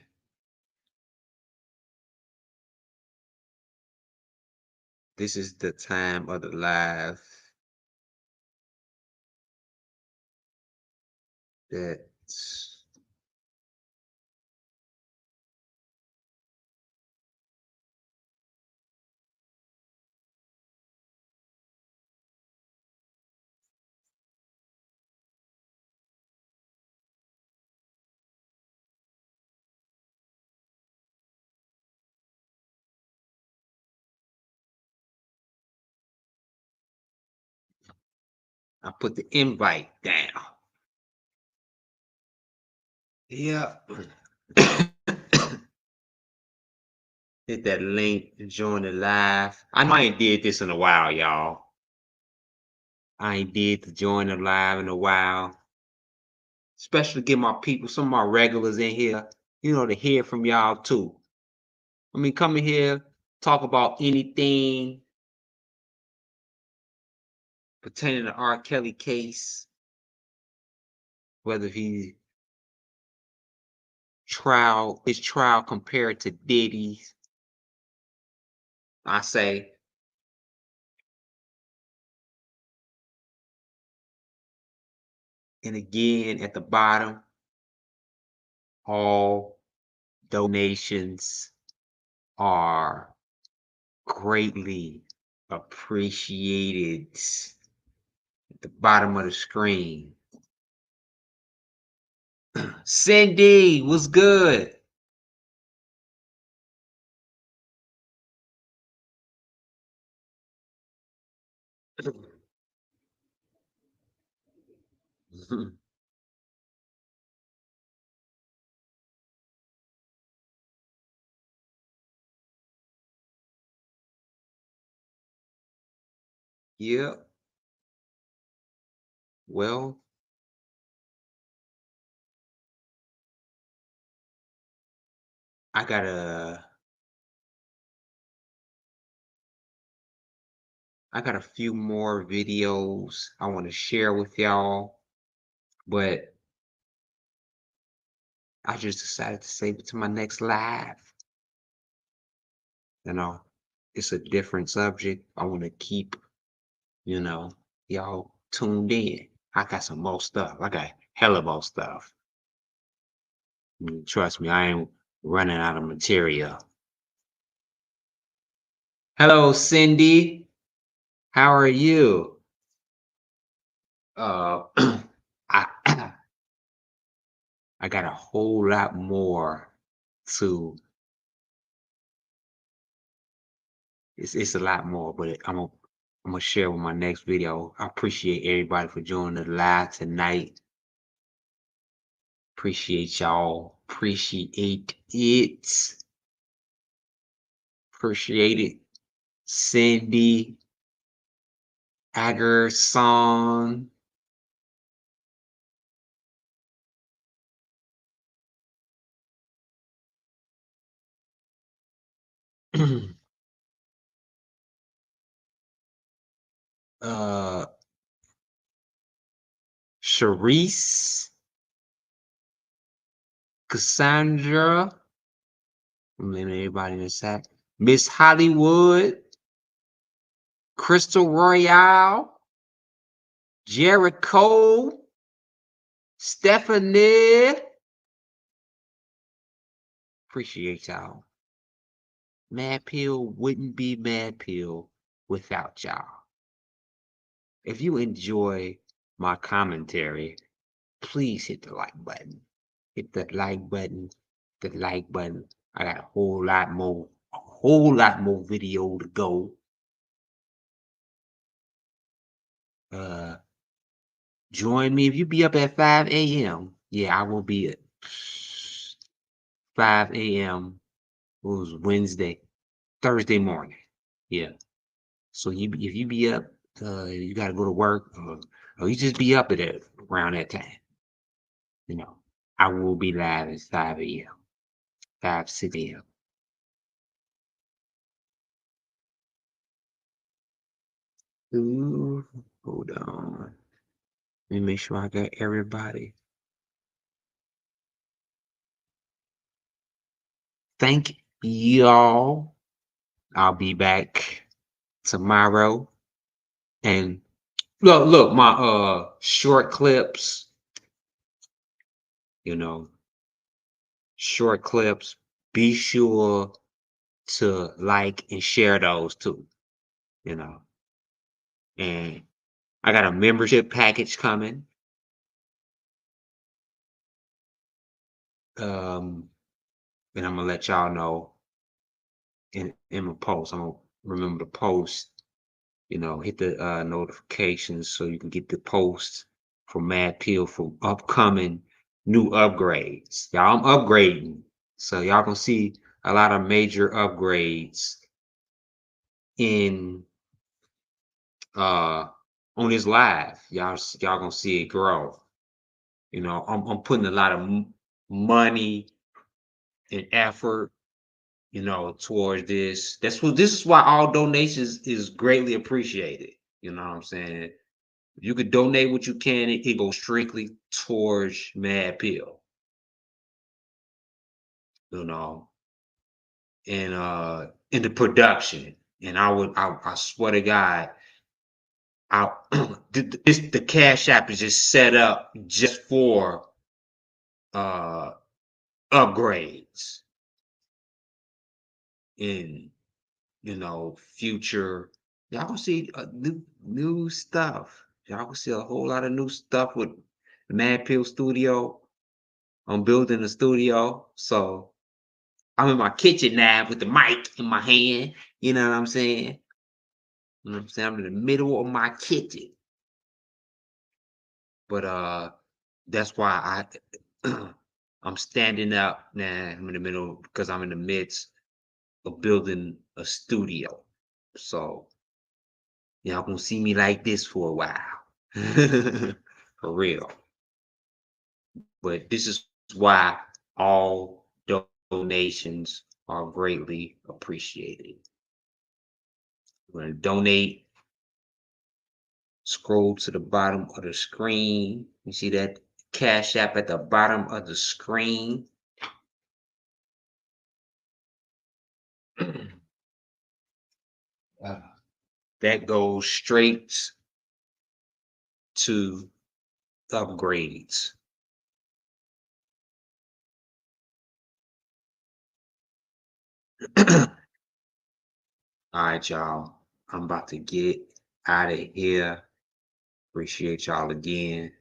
[SPEAKER 1] This is the time of the live that's I put the invite down. Yeah. Hit that link to join the live. I know I ain't did this in a while, y'all. I ain't did to join the live in a while. Especially to get my people, some of my regulars in here, to hear from y'all too. I mean, come in here, talk about anything pertaining to R. Kelly case, whether his trial compared to Diddy's. I say, and again at the bottom, all donations are greatly appreciated. At the bottom of the screen. Cindy, what's good? Yeah. Well, I got a few more videos I want to share with y'all, but I just decided to save it to my next live. It's a different subject. I want to keep, y'all tuned in. I got some more stuff. I got hella more stuff. Trust me, I ain't running out of material. Hello, Cindy. How are you? I I got a whole lot more to. It's a lot more, but I'm gonna share with my next video. I appreciate everybody for joining the live tonight. Appreciate y'all. Appreciate it. Appreciate it. Cindy Agerson. Sharice, Cassandra, I'm naming everybody in the chat. Miss Hollywood, Crystal Royale, Jericho, Stephanie. Appreciate y'all. Mad Pill wouldn't be Mad Pill without y'all. If you enjoy my commentary, please hit the like button. Hit the like button, the like button. I got a whole lot more video to go. Join me if you be up at 5 a.m. Yeah, I will be at 5 a.m. It was Thursday morning. Yeah. So if you be up, you got to go to work, or you just be up at it around that time. You know, I will be live at 5 a.m., 6 a.m. Ooh, hold on. Let me make sure I got everybody. Thank y'all. I'll be back tomorrow. And look, my short clips, short clips. Be sure to like and share those too, And I got a membership package coming. And I'm gonna let y'all know in my post. I'm gonna remember to post, hit the notifications so you can get the posts for Mad Pill for upcoming new upgrades. Y'all, I'm upgrading. So y'all gonna see a lot of major upgrades in on this live. Y'all gonna see it grow. I'm putting a lot of money and effort, towards this. This is why all donations is greatly appreciated. You know what I'm saying? If you could donate what you can, it goes strictly towards Mad Pill. And in the production. And I swear to God, the Cash App is just set up just for upgrades in future. Y'all gonna see new stuff. Y'all gonna see a whole lot of new stuff with the Mad Pill Studio. I'm building a studio, so I'm in my kitchen now with the mic in my hand. You know what I'm saying? I'm in the middle of my kitchen. But that's why I'm standing up now. I'm in the middle because I'm in the midst of building a studio. So y'all gonna see me like this for a while. For real. But this is why all donations are greatly appreciated. We're gonna donate. Scroll to the bottom of the screen. You see that Cash App at the bottom of the screen. That goes straight to upgrades. All right, y'all. I'm about to get out of here. Appreciate y'all again.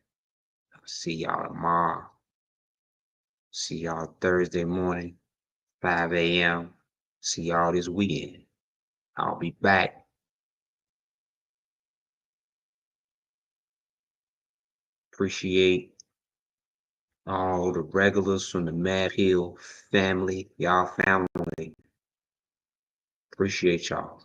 [SPEAKER 1] I'll see y'all tomorrow. See y'all Thursday morning, 5 a.m. See y'all this weekend. I'll be back. Appreciate all the regulars from the Mad Hill family. Y'all family. Appreciate y'all.